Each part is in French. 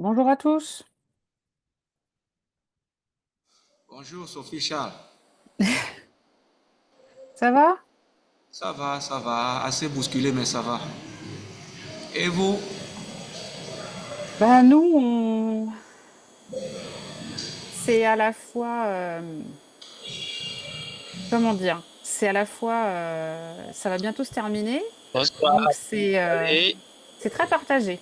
Bonjour à tous. Bonjour Sophie Charles. Ça va? Ça va, assez bousculé mais ça va. Et vous? Bah nous, c'est à la fois, comment dire? C'est à la fois, ça va bientôt se terminer, Bonsoir, donc allez. c'est très partagé.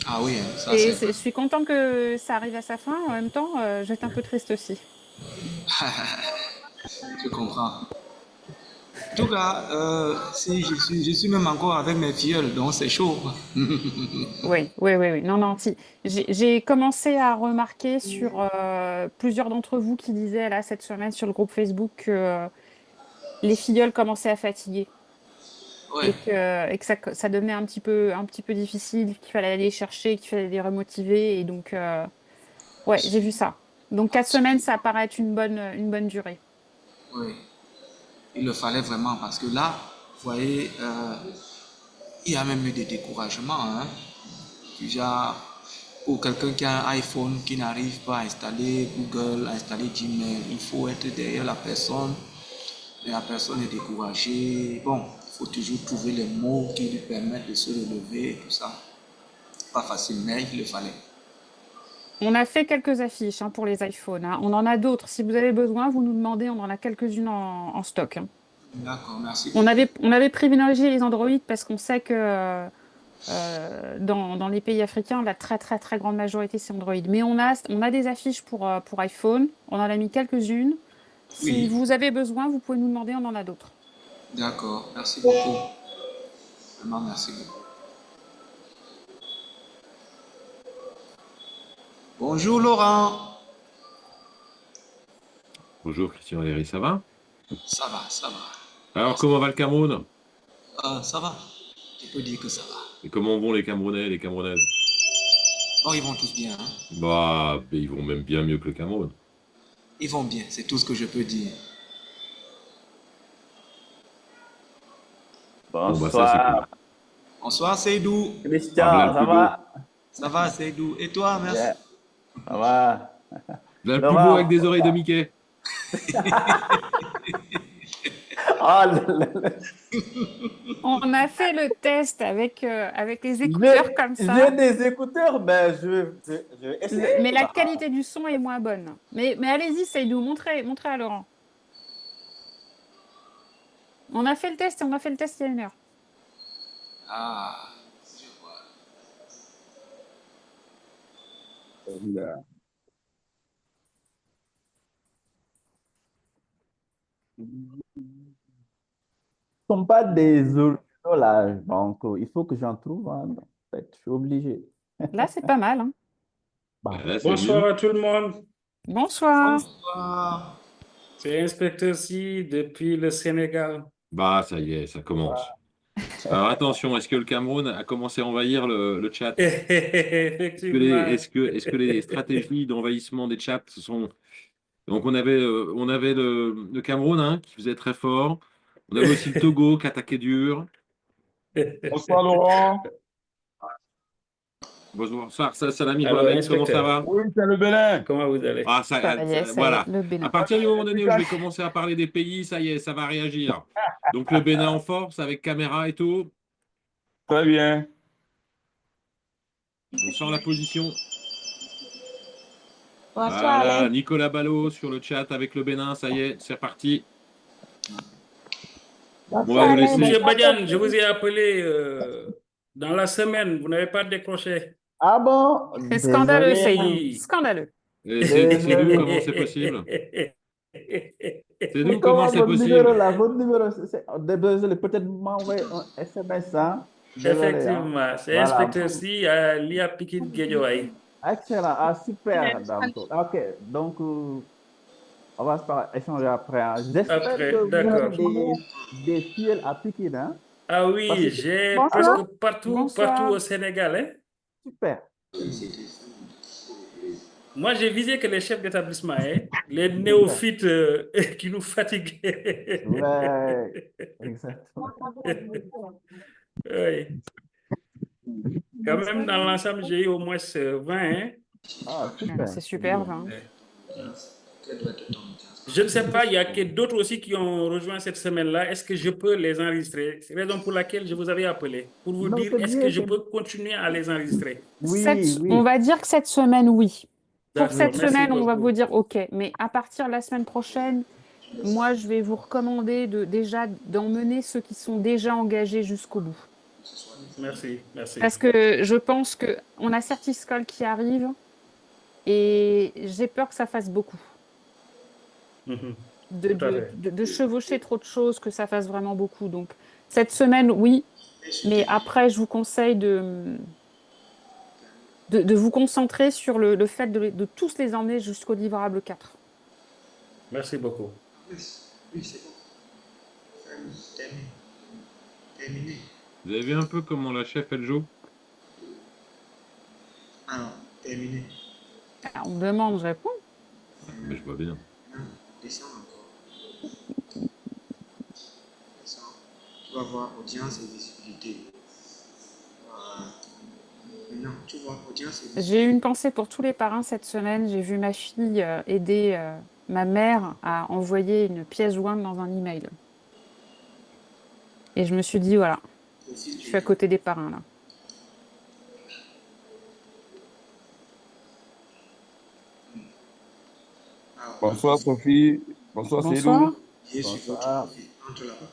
Ah oui, hein, ça Et c'est vrai. je suis contente que ça arrive à sa fin. En même temps, je vais être un peu triste aussi. Je comprends. En tout cas, si je suis même encore avec mes filleuls, donc c'est chaud. Oui, oui, oui, oui. Non, non, si. J'ai commencé à remarquer sur plusieurs d'entre vous qui disaient là cette semaine sur le groupe Facebook que les filleuls commençaient à fatiguer. Ouais, Et que ça devenait un petit peu difficile, qu'il fallait aller les chercher, qu'il fallait les remotiver. Et donc, ouais, j'ai vu ça. Donc, 4 semaines, ça paraît être une bonne durée. ouais. Il le fallait vraiment parce que là, vous voyez, il y a même eu des découragements. Hein. Du genre, pour quelqu'un qui a un iPhone qui n'arrive pas à installer Google, à installer Gmail, il faut être derrière la personne. Et la personne est découragée. Bon, il faut toujours trouver les mots qui lui permettent de se relever, tout ça. Pas facile, mais il le fallait. On a fait quelques affiches hein, pour les iPhones. Hein. On en a d'autres. Si vous avez besoin, vous nous demandez. On en a quelques-unes en stock. Hein. D'accord, merci beaucoup. On avait privilégié les Android parce qu'on sait que dans les pays africains, la très, très, très grande majorité, c'est Android. Mais on a des affiches pour iPhone. On en a mis quelques-unes. Si Oui, vous avez besoin, vous pouvez nous demander. On en a d'autres. d'accord, merci beaucoup. Vraiment, merci beaucoup. Bonjour Laurent. Bonjour Christian Valéry, ça va? Ça va, ça va. Alors Merci. comment va le Cameroun? Ça va. Je peux dire que ça va. Et comment vont les Camerounais et les Camerounaises? Oh, ils vont tous bien. Hein. Bah, ils vont même bien mieux que le Cameroun. Ils vont bien, c'est tout ce que je peux dire. Bon bah ça c'est cool. Bonsoir, Bonsoir Seydou. Ah voilà Christian, le ça plus beau. va? Ça va Seydou. Et toi, merci. Yeah, ça va. Là le plus beau avec Laurent, des oreilles de Mickey. oh, On a fait le test avec les écouteurs j'ai comme j'ai ça, des écouteurs, mais je vais essayer. mais la Bah, qualité du son est moins bonne. Mais allez-y, Seydou, montrez à Laurent. On a fait le test et on a fait le test il y a 1 heure. Ah, je vois. ce ne sont pas des originaux là, donc il faut que j'en trouve un. En fait, je suis obligé. Là, c'est pas mal. Hein. Ah, là c'est Bonsoir mieux. à tout le monde. Bonsoir. Bonsoir. C'est Inspecteur Si depuis le Sénégal. Bah ça y est, ça commence. Alors attention, est-ce que le Cameroun a commencé à envahir le chat? Effectivement. Est-ce que les stratégies d'envahissement des chats se sont... Donc on avait le Cameroun hein, qui faisait très fort. On avait aussi le Togo qui attaquait dur. Bonsoir Laurent. Bonsoir, Salami Alors, Mohamed, comment ça inspecteur, va? Oui, c'est le Bénin. comment vous allez? Ah, Ça y est, voilà. le À Bénin. partir du moment donné où je vais Efficace. commencer à parler des pays, ça y est, ça va réagir. Donc le Bénin en force avec caméra et tout. Très bien. On sent la position. Bonsoir Voilà, Alain. Nicolas Ballot sur le chat avec le Bénin, ça y est, c'est reparti. On va Bonsoir vous Alain. laisser. Monsieur Bonsoir Badian, je vous Sophie. ai appelé dans la semaine. Vous n'avez pas décroché. Ah bon? C'est scandaleux, Seydou. Oui. Scandaleux. Et c'est d'où, Désolé. comment c'est possible? C'est C'est d'où, comment comment c'est votre numéro possible? là? Votre numéro, désolé, peut-être m'envoyer un SMS, hein? Désolé, hein? Effectivement, c'est Voilà. Inspecteur Si à l'IA Pikine Guédiawaye. Excellent. Ah, super. Donc, ok. Donc, on va échanger après. Hein. J'espère que Après, vous avez d'accord. des fils à piquer, hein? Ah Parce que oui, j'ai presque Bonsoir. partout Bonsoir. au Sénégal, hein. super. Moi, j'ai visé que les chefs d'établissement, hein, les Super. néophytes qui nous fatiguent. Ouais, exactement. Oui. Quand même, dans l'ensemble, j'ai eu au moins 20, hein. Ah, super. C'est superbe, hein. Ouais. Quel doit être ton audience? Je ne sais pas, il y a que d'autres aussi qui ont rejoint cette semaine-là. Est-ce que je peux les enregistrer? C'est la raison pour laquelle je vous avais appelé, pour vous Non, dire, c'est est-ce bien. que je peux continuer à les enregistrer? Oui, On oui. va dire que cette semaine, oui. Pour D'accord, cette merci semaine, on va beaucoup. vous dire OK. Mais à partir de la semaine prochaine, moi, je vais vous recommander déjà d'emmener ceux qui sont déjà engagés jusqu'au bout. Merci, merci. Parce que je pense qu'on a Certiscol qui arrive et j'ai peur que ça fasse beaucoup. Mhm. De, Tout à de, fait. de, de chevaucher trop de choses, que ça fasse vraiment beaucoup. Donc, cette semaine, oui. Mais après, je vous conseille de vous concentrer sur le fait de tous les emmener jusqu'au livrable 4. Merci beaucoup. Oui, oui, c'est bon. Terminé. Terminé. Vous avez vu un peu comment la chef, elle joue? Alors, terminé. On me demande, je réponds. Mais je vois bien. Non, descends encore. Descends. Tu vas voir audience et visibilité. Voilà. Maintenant, tu vois audience et visibilité. J'ai eu une pensée pour tous les parrains cette semaine. J'ai vu ma fille aider ma mère à envoyer une pièce jointe dans un email. Et je me suis dit, voilà, je suis à côté des parrains là. Alors, Bonsoir Sophie. Bonsoir Bonsoir. Cédou. Viens sur votre Bonsoir. profil. Entre là-bas.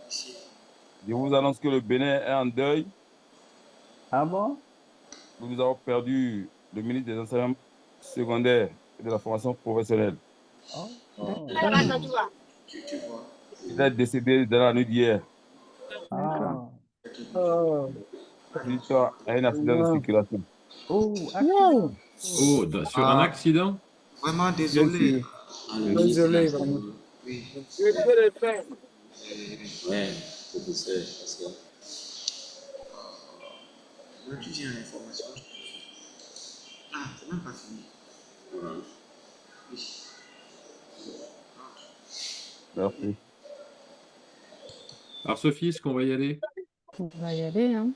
Ici. Je vous annonce que le Bénin est en deuil. Ah bon? Nous avons perdu le ministre des enseignements secondaires et de la formation professionnelle. Oh, oh, Tu vois. Il est décédé dans la nuit d'hier D'accord. suite à un accident de circulation. oh, accident. Oh, sur un accident? Vraiment Bien désolé. sûr. Désolé, vraiment. Oui. Ouais, professeur, parce que Là, tu viens à l'information. Ah, c'est même pas fini. Oui. Merci. Alors Sophie, est-ce qu'on va y aller? On va y aller, hein.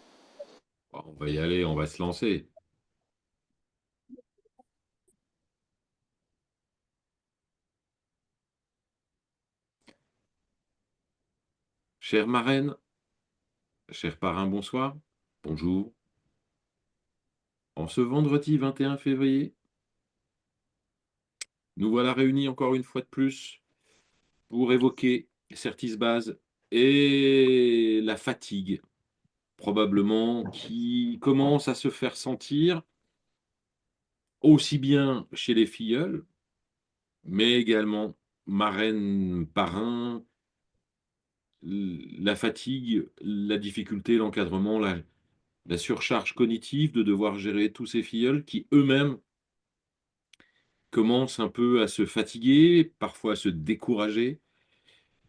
Bon, on va y aller, on va se lancer. Chère marraine, cher parrain, bonsoir. Bonjour. En ce vendredi 21 février, nous voilà réunis encore une fois de plus pour évoquer Certisbase et la fatigue, probablement, qui commence à se faire sentir aussi bien chez les filleuls, mais également marraines, parrains, la fatigue, la difficulté, l'encadrement, la surcharge cognitive de devoir gérer tous ces filleuls qui eux-mêmes commencent un peu à se fatiguer, parfois à se décourager.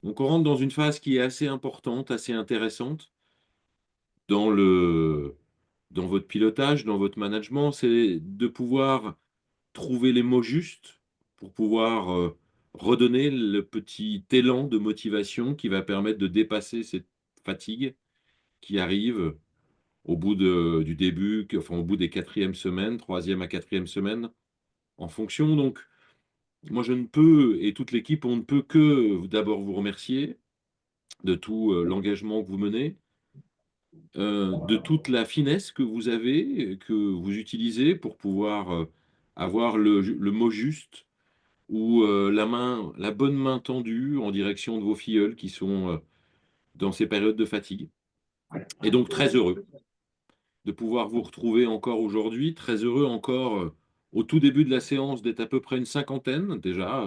Donc on rentre dans une phase qui est assez importante, assez intéressante dans dans votre pilotage, dans votre management, c'est de pouvoir trouver les mots justes pour pouvoir redonner le petit élan de motivation qui va permettre de dépasser cette fatigue qui arrive au bout du début, enfin au bout des quatrièmes semaines, troisième à quatrième semaine, en fonction. Donc, moi, je ne peux, et toute l'équipe, on ne peut que d'abord vous remercier de tout l'engagement que vous menez, de toute la finesse que vous avez, que vous utilisez pour pouvoir avoir le mot juste ou la bonne main tendue en direction de vos filleuls qui sont dans ces périodes de fatigue. Et donc, très heureux de pouvoir vous retrouver encore aujourd'hui. Très heureux encore au tout début de la séance d'être à peu près une cinquantaine déjà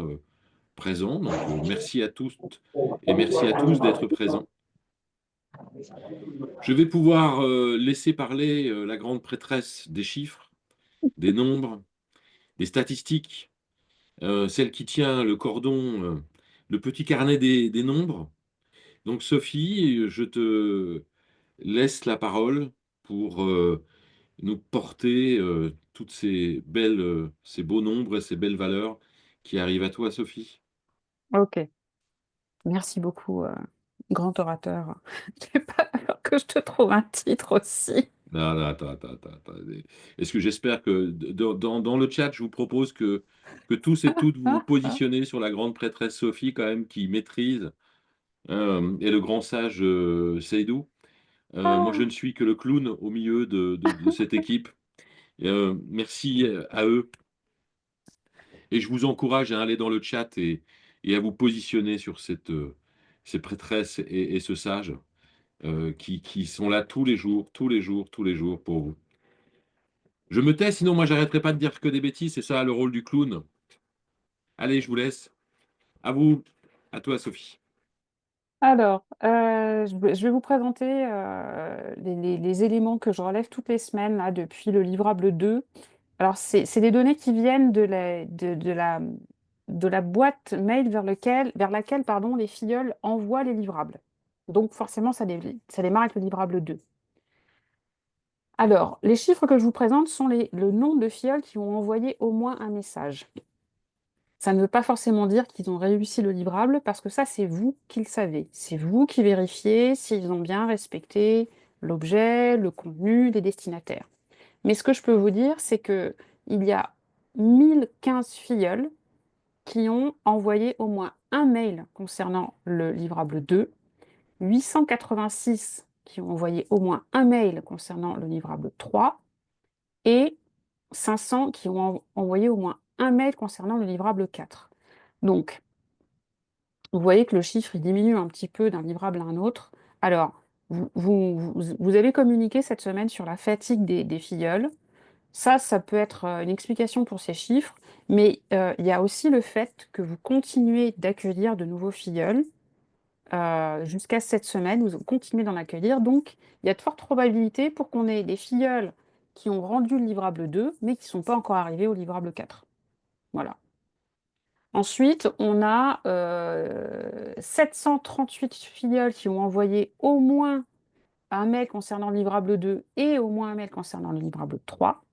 présents. Donc merci à tous et merci à tous d'être présents. Je vais pouvoir laisser parler la grande prêtresse des chiffres, des nombres, des statistiques, celle qui tient le cordon, le petit carnet des nombres. Donc Sophie, je te laisse la parole pour nous porter toutes ces beaux nombres et ces belles valeurs qui arrivent à toi, Sophie. Ok. Merci beaucoup, grand orateur. J'ai pas peur que je te trouve un titre aussi. Non, non, attends. Est-ce que j'espère que dans le chat, je vous propose que tous et toutes vous vous positionnez sur la grande prêtresse Sophie, quand même, qui maîtrise, et le grand sage Seydou. Moi, je ne suis que le clown au milieu de cette équipe. Merci à eux. Et je vous encourage à aller dans le chat et à vous positionner sur ces prêtresses et ce sage qui sont là tous les jours pour vous. Je me tais, sinon moi j'arrêterai pas de dire que des bêtises, c'est ça le rôle du clown. Allez, je vous laisse. À vous, à toi Sophie. Alors, je vais vous présenter les éléments que je relève toutes les semaines là, depuis le livrable 2. Alors, c'est des données qui viennent de la boîte mail vers laquelle pardon, les filleuls envoient les livrables. Donc, forcément, ça démarre avec le livrable 2. Alors, les chiffres que je vous présente sont le nombre de filleuls qui ont envoyé au moins un message. Ça ne veut pas forcément dire qu'ils ont réussi le livrable, parce que ça, c'est vous qui le savez. C'est vous qui vérifiez s'ils ont bien respecté l'objet, le contenu, les destinataires. Mais ce que je peux vous dire, c'est qu'il y a 1015 filleuls qui ont envoyé au moins un mail concernant le livrable 2, 886 qui ont envoyé au moins un mail concernant le livrable 3 et 500 qui ont envoyé au moins un mail concernant le livrable 4. Donc, vous voyez que le chiffre il diminue un petit peu d'un livrable à un autre. Alors, vous avez communiqué cette semaine sur la fatigue des filleuls. Ça peut être une explication pour ces chiffres, mais il y a aussi le fait que vous continuez d'accueillir de nouveaux filleuls. Jusqu'à cette semaine, vous continuez d'en accueillir. Donc, il y a de fortes probabilités pour qu'on ait des filleuls qui ont rendu le livrable 2, mais qui ne sont pas encore arrivés au livrable 4. Voilà. Ensuite, on a 738 filleuls qui ont envoyé au moins un mail concernant le livrable 2 et au moins un mail concernant le livrable 3.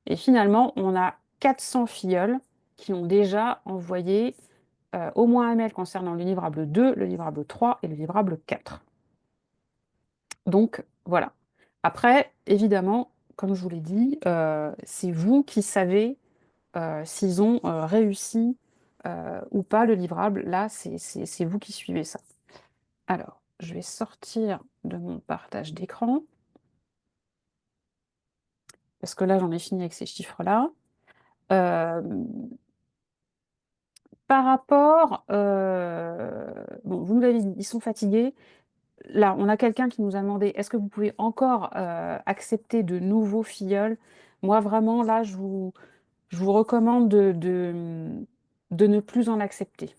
Et finalement, on a 400 filleuls qui ont déjà envoyé au moins un mail concernant le livrable 2, le livrable 3 et le livrable 4. Donc, voilà. Après, évidemment, comme je vous l'ai dit, c'est vous qui savez s'ils ont réussi ou pas le livrable. Là, c'est vous qui suivez ça. Alors, je vais sortir de mon partage d'écran, parce que là, j'en ai fini avec ces chiffres-là. Euh, Par rapport, bon, vous nous l'avez dit, ils sont fatigués. Là, on a quelqu'un qui nous a demandé, est-ce que vous pouvez encore accepter de nouveaux filleuls? Moi, vraiment, là, je vous recommande de ne plus en accepter.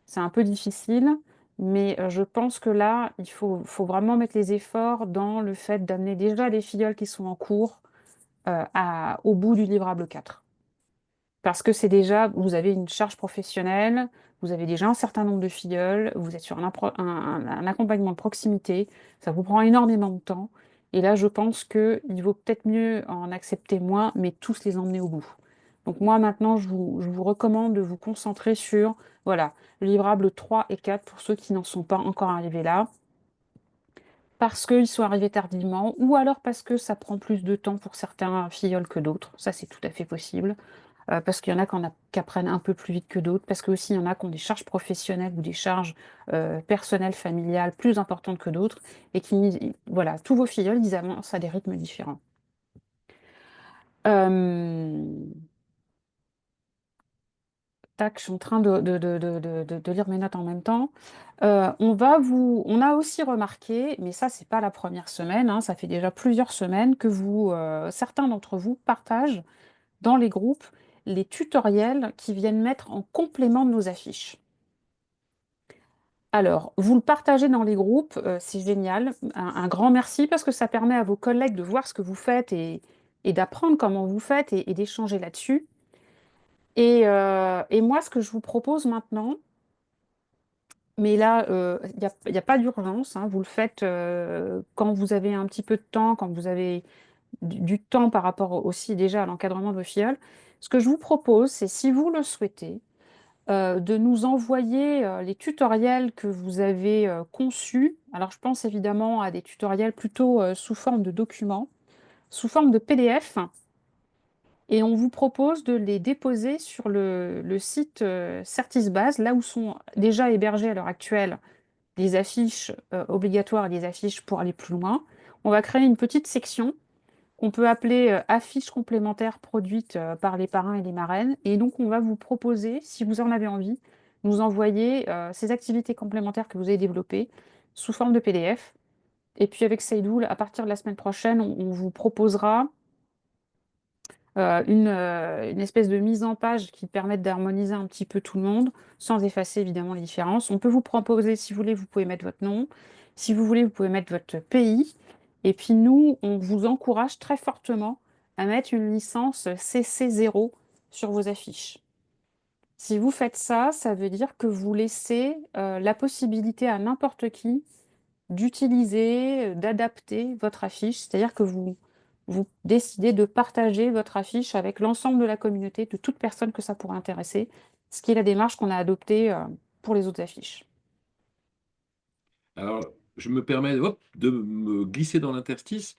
C'est un peu difficile, mais je pense que là, il faut vraiment mettre les efforts dans le fait d'amener déjà les filleuls qui sont en cours au bout du livrable 4. Parce que c'est déjà, vous avez une charge professionnelle, vous avez déjà un certain nombre de filleuls, vous êtes sur un accompagnement de proximité, ça vous prend énormément de temps. Et là, je pense qu'il vaut peut-être mieux en accepter moins, mais tous les emmener au bout. Donc moi, maintenant, je vous recommande de vous concentrer sur, voilà, le livrable 3 et 4 pour ceux qui n'en sont pas encore arrivés là, parce qu'ils sont arrivés tardivement, ou alors parce que ça prend plus de temps pour certains filleuls que d'autres. Ça, c'est tout à fait possible. Parce qu'il y en a qui apprennent un peu plus vite que d'autres, parce qu'aussi il y en a qui ont des charges professionnelles ou des charges personnelles, familiales plus importantes que d'autres, et voilà, tous vos filleuls, ils avancent à des rythmes différents. Tac, je suis en train de lire mes notes en même temps. On a aussi remarqué, mais ça, c'est pas la première semaine, hein, ça fait déjà plusieurs semaines que certains d'entre vous partagent dans les groupes les tutoriels qui viennent mettre en complément de nos affiches. Alors, vous le partagez dans les groupes, c'est génial. Un grand merci parce que ça permet à vos collègues de voir ce que vous faites et d'apprendre comment vous faites et d'échanger là-dessus. Et moi, ce que je vous propose maintenant, mais là, il y a pas d'urgence, hein, vous le faites quand vous avez un petit peu de temps, quand vous avez du temps par rapport aussi déjà à l'encadrement de vos filleuls. Ce que je vous propose, c'est si vous le souhaitez, de nous envoyer les tutoriels que vous avez conçus. Alors, je pense évidemment à des tutoriels plutôt sous forme de documents, sous forme de PDF. Et on vous propose de les déposer sur le site Certisbase, là où sont déjà hébergées à l'heure actuelle des affiches obligatoires et des affiches pour aller plus loin. On va créer une petite section qu'on peut appeler affiches complémentaires produites par les parrains et les marraines. Et donc, on va vous proposer, si vous en avez envie, nous envoyer ces activités complémentaires que vous avez développées sous forme de PDF. Et puis avec Saidoul, à partir de la semaine prochaine, on vous proposera une espèce de mise en page qui permette d'harmoniser un petit peu tout le monde, sans effacer évidemment les différences. On peut vous proposer, si vous voulez, vous pouvez mettre votre nom. Si vous voulez, vous pouvez mettre votre pays. Et puis nous, on vous encourage très fortement à mettre une licence CC0 sur vos affiches. Si vous faites ça, ça veut dire que vous laissez la possibilité à n'importe qui d'utiliser, d'adapter votre affiche, c'est-à-dire que vous décidez de partager votre affiche avec l'ensemble de la communauté, de toute personne que ça pourrait intéresser, ce qui est la démarche qu'on a adoptée pour les autres affiches. Alors, je me permets de me glisser dans l'interstice.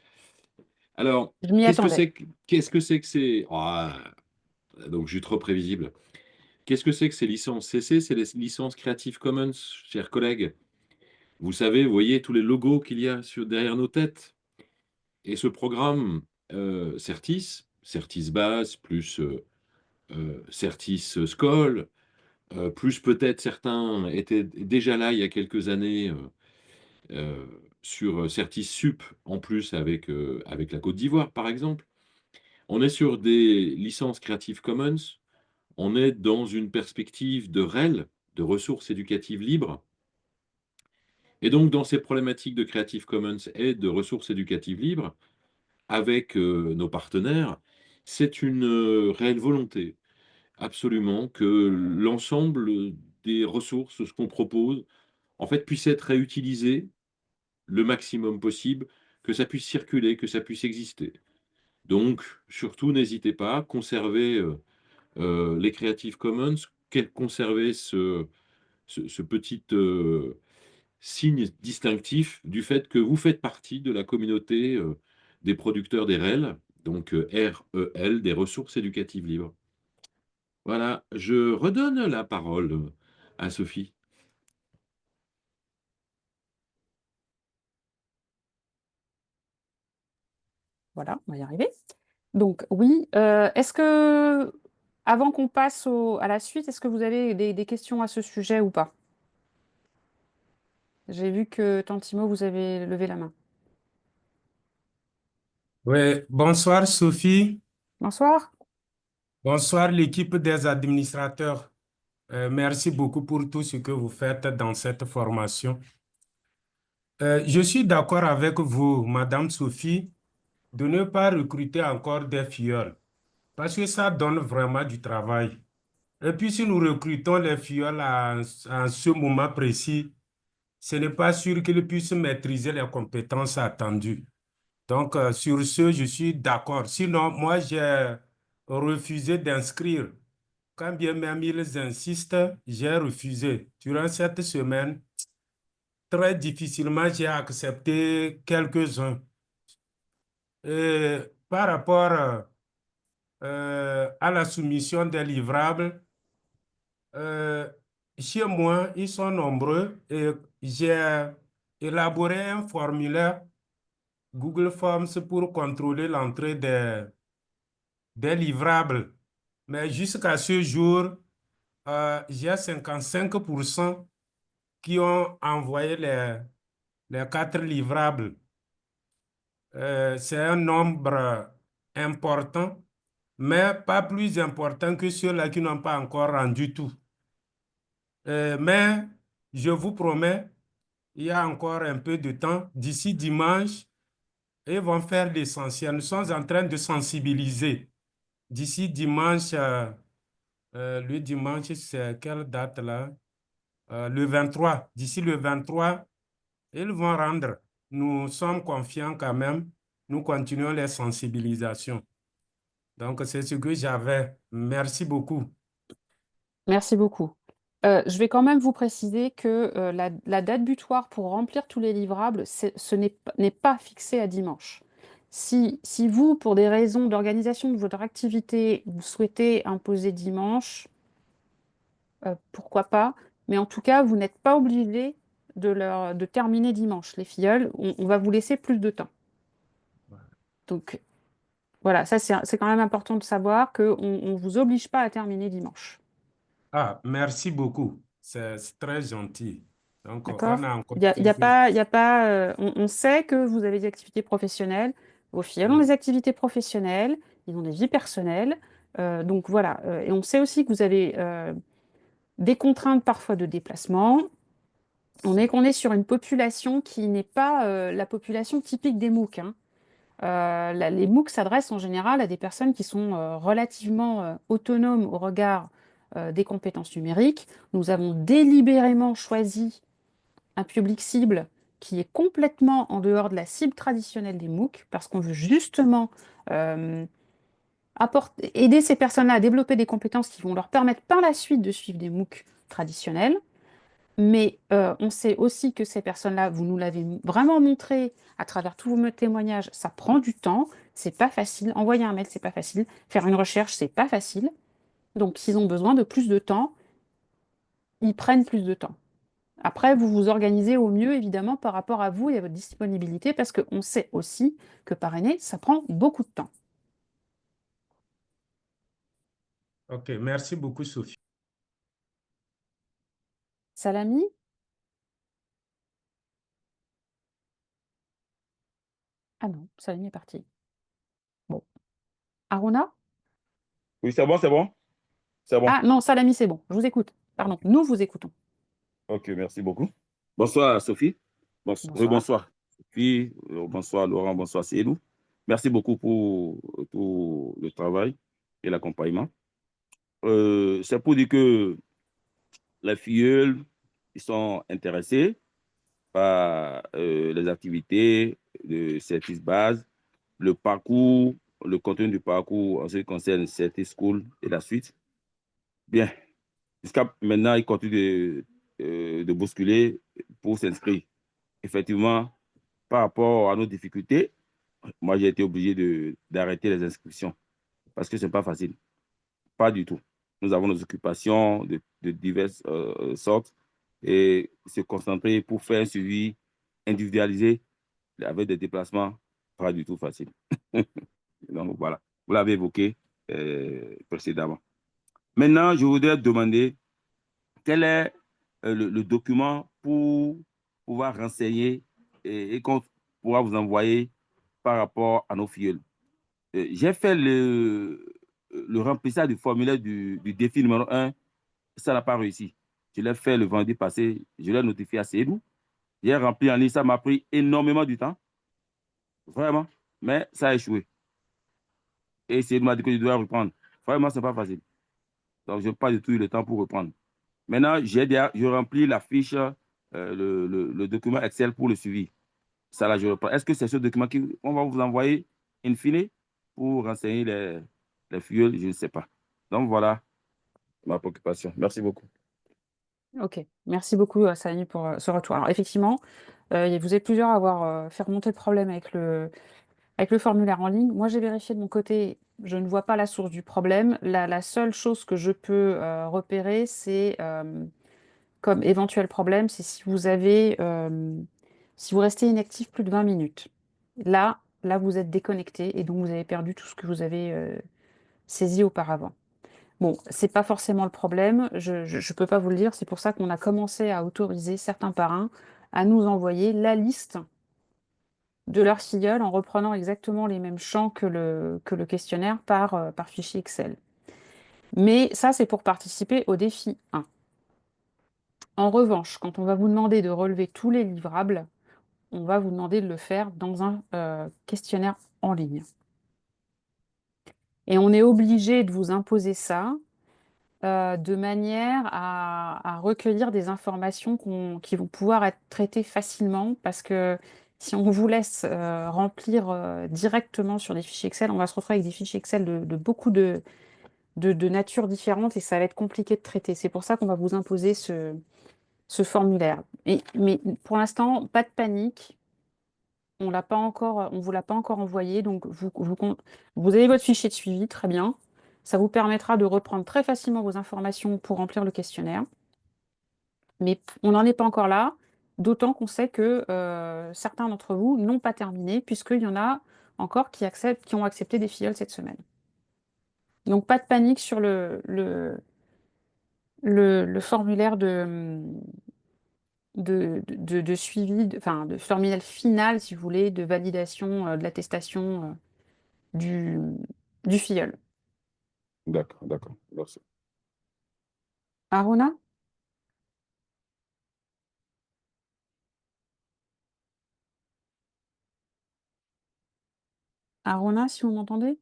Alors, Je m'y attendais. qu'est-ce que c'est que c'est... Ah, donc, je suis trop prévisible. Qu'est-ce que c'est que ces licences CC? C'est les licences Creative Commons, chers collègues. Vous savez, vous voyez tous les logos qu'il y a derrière nos têtes. Et ce programme Certis, Certis Base, plus Certis Scholl, plus peut-être certains étaient déjà là il y a quelques années sur Certis Sup, en plus avec la Côte d'Ivoire, par exemple. On est sur des licences Creative Commons, on est dans une perspective de REL, de ressources éducatives libres. Et donc, dans ces problématiques de Creative Commons et de ressources éducatives libres, avec nos partenaires, c'est une réelle volonté, absolument, que l'ensemble des ressources, ce qu'on propose, en fait, puisse être réutilisé le maximum possible, que ça puisse circuler, que ça puisse exister. Donc, surtout, n'hésitez pas, conservez les Creative Commons, conservez ce petit signe distinctif du fait que vous faites partie de la communauté des producteurs des REL, donc REL, des ressources éducatives libres. Voilà, je redonne la parole à Sophie. Voilà, on va y arriver. Donc oui, est-ce que, avant qu'on passe à la suite, est-ce que vous avez des questions à ce sujet ou pas? J'ai vu que Tantimo, vous avez levé la main. Oui, bonsoir Sophie, Bonsoir. bonsoir l'équipe des administrateurs. Merci beaucoup pour tout ce que vous faites dans cette formation. Je suis d'accord avec vous, Madame Sophie, de ne pas recruter encore des filleuls parce que ça donne vraiment du travail. Et puis si nous recrutons les filleuls en ce moment précis, ce n'est pas sûr qu'ils puissent maîtriser les compétences attendues. Donc, sur ce, je suis d'accord. Sinon, moi, j'ai refusé d'inscrire. Quand bien même ils insistent, j'ai refusé. Durant cette semaine, très difficilement, j'ai accepté quelques-uns. Et par rapport à la soumission des livrables, euh, chez moi, ils sont nombreux et j'ai élaboré un formulaire Google Forms pour contrôler l'entrée des livrables. Mais jusqu'à ce jour, j'ai 55% qui ont envoyé les 4 livrables. C'est un nombre important, mais pas plus important que ceux-là qui n'ont pas encore rendu tout. Mais je vous promets, il y a encore un peu de temps. D'ici dimanche, ils vont faire l'essentiel. Nous sommes en train de sensibiliser. D'ici dimanche, le dimanche, c'est quelle date là? Le 23. D'ici le 23, ils vont rendre. Nous sommes confiants quand même. Nous continuons les sensibilisations. Donc, c'est ce que j'avais. Merci beaucoup. Merci beaucoup. Je vais quand même vous préciser que la date butoir pour remplir tous les livrables, ce n'est pas fixé à dimanche. Si vous, pour des raisons d'organisation de votre activité, vous souhaitez imposer dimanche, pourquoi pas, mais en tout cas, vous n'êtes pas obligé de terminer dimanche. Les filleuls, on va vous laisser plus de temps. Donc voilà, ça c'est quand même important de savoir qu'on ne vous oblige pas à terminer dimanche. Ah, merci beaucoup. C'est très gentil. Donc, D'accord? on a encore Il y a, il y a quelques... pas, il y a pas, on sait que vous avez des activités professionnelles. Vos filles, elles ont des Oui. activités professionnelles, ils ont des vies personnelles. Donc voilà. Et on sait aussi que vous avez des contraintes parfois de déplacement. Qu'on est sur une population qui n'est pas la population typique des MOOC, hein. Les MOOC s'adressent en général à des personnes qui sont relativement autonomes au regard des compétences numériques. Nous avons délibérément choisi un public cible qui est complètement en dehors de la cible traditionnelle des MOOC, parce qu'on veut justement euh, aider ces personnes-là à développer des compétences qui vont leur permettre par la suite de suivre des MOOC traditionnels. Mais on sait aussi que ces personnes-là, vous nous l'avez vraiment montré à travers tous vos témoignages, ça prend du temps, c'est pas facile. Envoyer un mail, c'est pas facile. Faire une recherche, c'est pas facile. Donc, s'ils ont besoin de plus de temps, ils prennent plus de temps. Après, vous vous organisez au mieux, évidemment, par rapport à vous et à votre disponibilité, parce qu'on sait aussi que parrainer, ça prend beaucoup de temps. OK, merci beaucoup, Sophie. Salami? Ah non, Salami est parti. Bon. Aruna? Oui, c'est bon, c'est bon. C'est bon. Ah non, Salami, c'est bon. Je vous écoute. Pardon, nous vous écoutons. Ok, merci beaucoup. Bonsoir, Sophie. Bonsoir. Bonsoir, Sophie. Bonsoir, Laurent. Bonsoir, Cédou. Merci beaucoup pour tout le travail et l'accompagnement. C'est pour dire que les filles, ils sont intéressés par les activités de service base, le parcours, le contenu du parcours en ce qui concerne cette school et la suite. Bien, jusqu'à maintenant, ils continuent de bousculer pour s'inscrire. Effectivement, par rapport à nos difficultés, moi, j'ai été obligé d'arrêter les inscriptions parce que ce n'est pas facile. Pas du tout. Nous avons nos occupations de diverses sortes et se concentrer pour faire un suivi individualisé avec des déplacements, pas du tout facile. Donc voilà, vous l'avez évoqué précédemment. Maintenant, je voudrais demander quel est le document pour pouvoir renseigner et qu'on pourra vous envoyer par rapport à nos filles. J'ai fait le remplissage du formulaire du défi numéro 1, ça n'a pas réussi. Je l'ai fait le vendredi passé, je l'ai notifié à Cédou. J'ai rempli en ligne, ça m'a pris énormément du temps, vraiment, mais ça a échoué. Et Cédou m'a dit que je dois reprendre. Vraiment, ce n'est pas facile. Donc, je n'ai pas du tout eu le temps pour reprendre. Maintenant, je remplis la fiche, le document Excel pour le suivi. Ça, là, je reprends. Est-ce que c'est ce document qu'on va vous envoyer in fine pour renseigner les filleuls? Je ne sais pas. Donc, voilà ma préoccupation. Merci beaucoup. Ok, merci beaucoup, Salami, pour ce retour. Alors, effectivement, vous êtes plusieurs à avoir fait remonter le problème avec le formulaire en ligne. Moi, j'ai vérifié de mon côté, je ne vois pas la source du problème. La seule chose que je peux repérer, c'est comme éventuel problème, c'est si vous restez inactif plus de 20 minutes. Là, vous êtes déconnecté et donc vous avez perdu tout ce que vous avez saisi auparavant. Bon, c'est pas forcément le problème, je peux pas vous le dire, c'est pour ça qu'on a commencé à autoriser certains parrains à nous envoyer la liste de leurs filleuls en reprenant exactement les mêmes champs que le questionnaire par fichier Excel. Mais ça, c'est pour participer au défi 1. En revanche, quand on va vous demander de relever tous les livrables, on va vous demander de le faire dans un questionnaire en ligne. Et on est obligé de vous imposer ça de manière à recueillir des informations qui vont pouvoir être traitées facilement, parce que si on vous laisse remplir directement sur des fichiers Excel, on va se retrouver avec des fichiers Excel de beaucoup de de nature différente et ça va être compliqué de traiter. C'est pour ça qu'on va vous imposer ce formulaire. Mais pour l'instant, pas de panique. On l'a pas encore, on vous l'a pas encore envoyé, donc vous avez votre fichier de suivi, très bien. Ça vous permettra de reprendre très facilement vos informations pour remplir le questionnaire. Mais on n'en est pas encore là, d'autant qu'on sait que certains d'entre vous n'ont pas terminé, puisqu'il y en a encore qui ont accepté des filleuls cette semaine. Donc pas de panique sur le formulaire de suivi, enfin de formulaire final, si vous voulez, de validation de l'attestation du, du filleul. D'accord, d'accord. Merci. Arona? Arona, si vous m'entendez?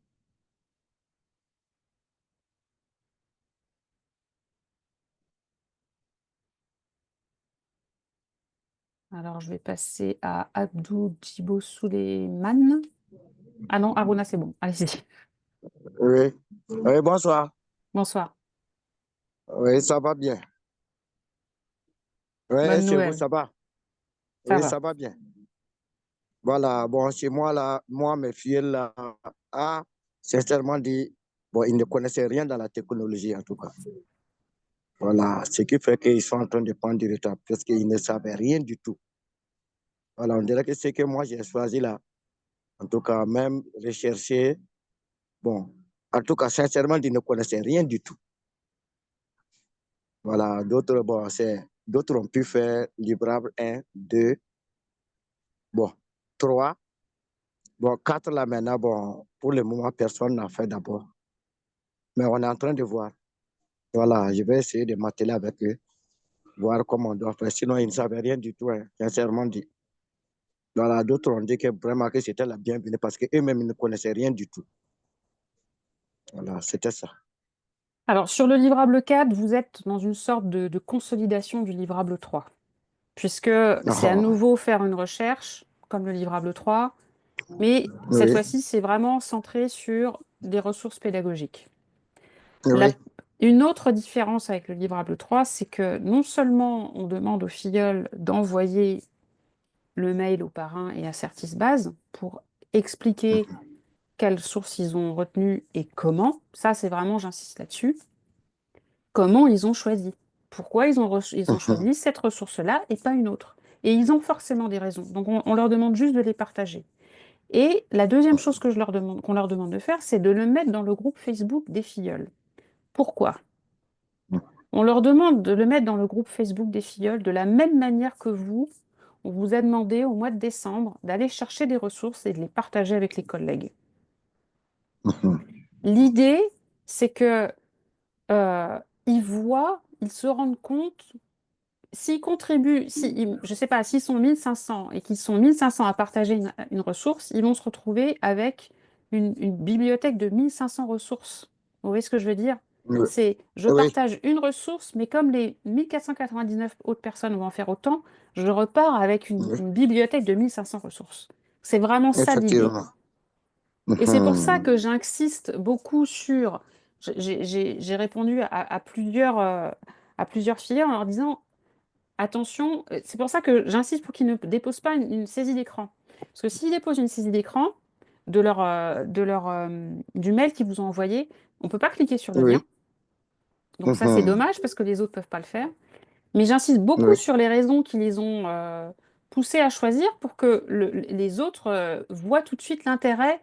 Alors, je vais passer à Abdou Djibo Souleymane. Ah non, Arona, c'est bon. Allez-y. Oui. Oui, bonsoir. Bonsoir. Oui, ça va bien. Oui, Bonne chez vous, nouvelle. ça va? Ça Oui, va. ça va bien. Voilà, bon, chez moi, là, moi, mes filles, là, sincèrement dit, bon, ils ne connaissaient rien dans la technologie, en tout cas. Voilà, ce qui fait qu'ils sont en train de prendre du retard, parce qu'ils ne savaient rien du tout. Voilà, on dirait que c'est que moi, j'ai choisi là, en tout cas, même rechercher, bon, en tout cas, sincèrement, ils ne connaissaient rien du tout. Voilà, d'autres, bon, d'autres ont pu faire livrable 1, 2, bon, 3. Bon, 4 là maintenant, bon, pour le moment, personne n'a fait d'abord. Mais on est en train de voir. Voilà, je vais essayer de m'atteler avec eux, voir comment on doit faire. Sinon, ils ne savaient rien du tout, hein, sincèrement dit. Voilà, d'autres ont dit que vraiment que c'était la bienvenue parce qu'eux-mêmes, ils ne connaissaient rien du tout. Voilà, c'était ça. Alors, sur le livrable 4, vous êtes dans une sorte de consolidation du livrable 3, puisque c'est à Oh, nouveau faire une recherche, comme le livrable 3, mais cette oui, fois-ci, c'est vraiment centré sur des ressources pédagogiques. oui. Une autre différence avec le livrable 3, c'est que non seulement on demande aux filleuls d'envoyer le mail aux parrains et à Certisbase pour expliquer quelles sources ils ont retenues et comment, ça c'est vraiment, j'insiste là-dessus, comment ils ont choisi, pourquoi ils ont choisi cette ressource-là et pas une autre. Et ils ont forcément des raisons, donc on leur demande juste de les partager. Et la deuxième chose que qu'on leur demande de faire, c'est de le mettre dans le groupe Facebook des filleuls. Pourquoi? On leur demande de le mettre dans le groupe Facebook des filleuls de la même manière que vous. On vous a demandé au mois de décembre d'aller chercher des ressources et de les partager avec les collègues. L'idée, c'est que ils se rendent compte, s'ils contribuent, je ne sais pas, s'ils sont 1500 et qu'ils sont 1500 à partager une ressource, ils vont se retrouver avec une bibliothèque de 1500 ressources. Vous voyez ce que je veux dire? Oui, C'est, je oui, partage une ressource, mais comme les 1499 autres personnes vont en faire autant, je repars avec oui, une bibliothèque de 1500 ressources. C'est vraiment ça l'idée. effectivement. Et c'est pour ça que j'insiste beaucoup sur... J'ai répondu à plusieurs filières en leur disant, attention, c'est pour ça que j'insiste pour qu'ils ne déposent pas une saisie d'écran. Parce que s'ils déposent une saisie d'écran du mail qu'ils vous ont envoyé, on ne peut pas cliquer sur le lien. Oui, Donc ça, c'est dommage parce que les autres ne peuvent pas le faire. Mais j'insiste beaucoup oui, sur les raisons qui les ont poussés à choisir pour que les autres voient tout de suite l'intérêt,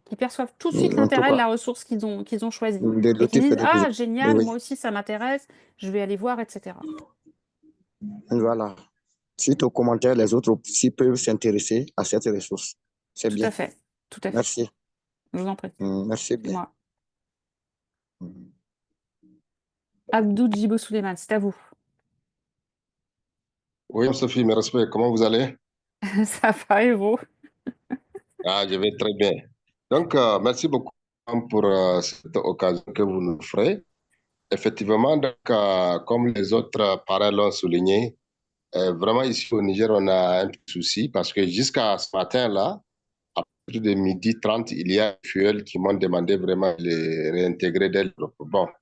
qu'ils perçoivent tout de suite en tout l'intérêt de cas, la ressource qu'ils ont choisie. de Et qu'ils l'outil disent, ah, pédagogique. génial, Oui, moi aussi, ça m'intéresse, je vais aller voir, etc. voilà. Suite aux commentaires, les autres aussi peuvent s'intéresser à cette ressource. C'est Tout à bien. fait, tout à fait. Merci. Je vous en prie, Merci c'est bien. moi. Abdou Djibo Souleymane, c'est à vous. Oui, Sophie, mes respects. Comment vous allez? Ça va et vous? Ah, je vais très bien. Donc, merci beaucoup pour cette occasion que vous nous ferez. Effectivement, donc, comme les autres parents l'ont souligné, vraiment ici au Niger, on a un petit souci parce que jusqu'à ce matin-là, de 12h30, il y a des fioles qui m'ont demandé vraiment de les réintégrer dès le groupe. Bon, compte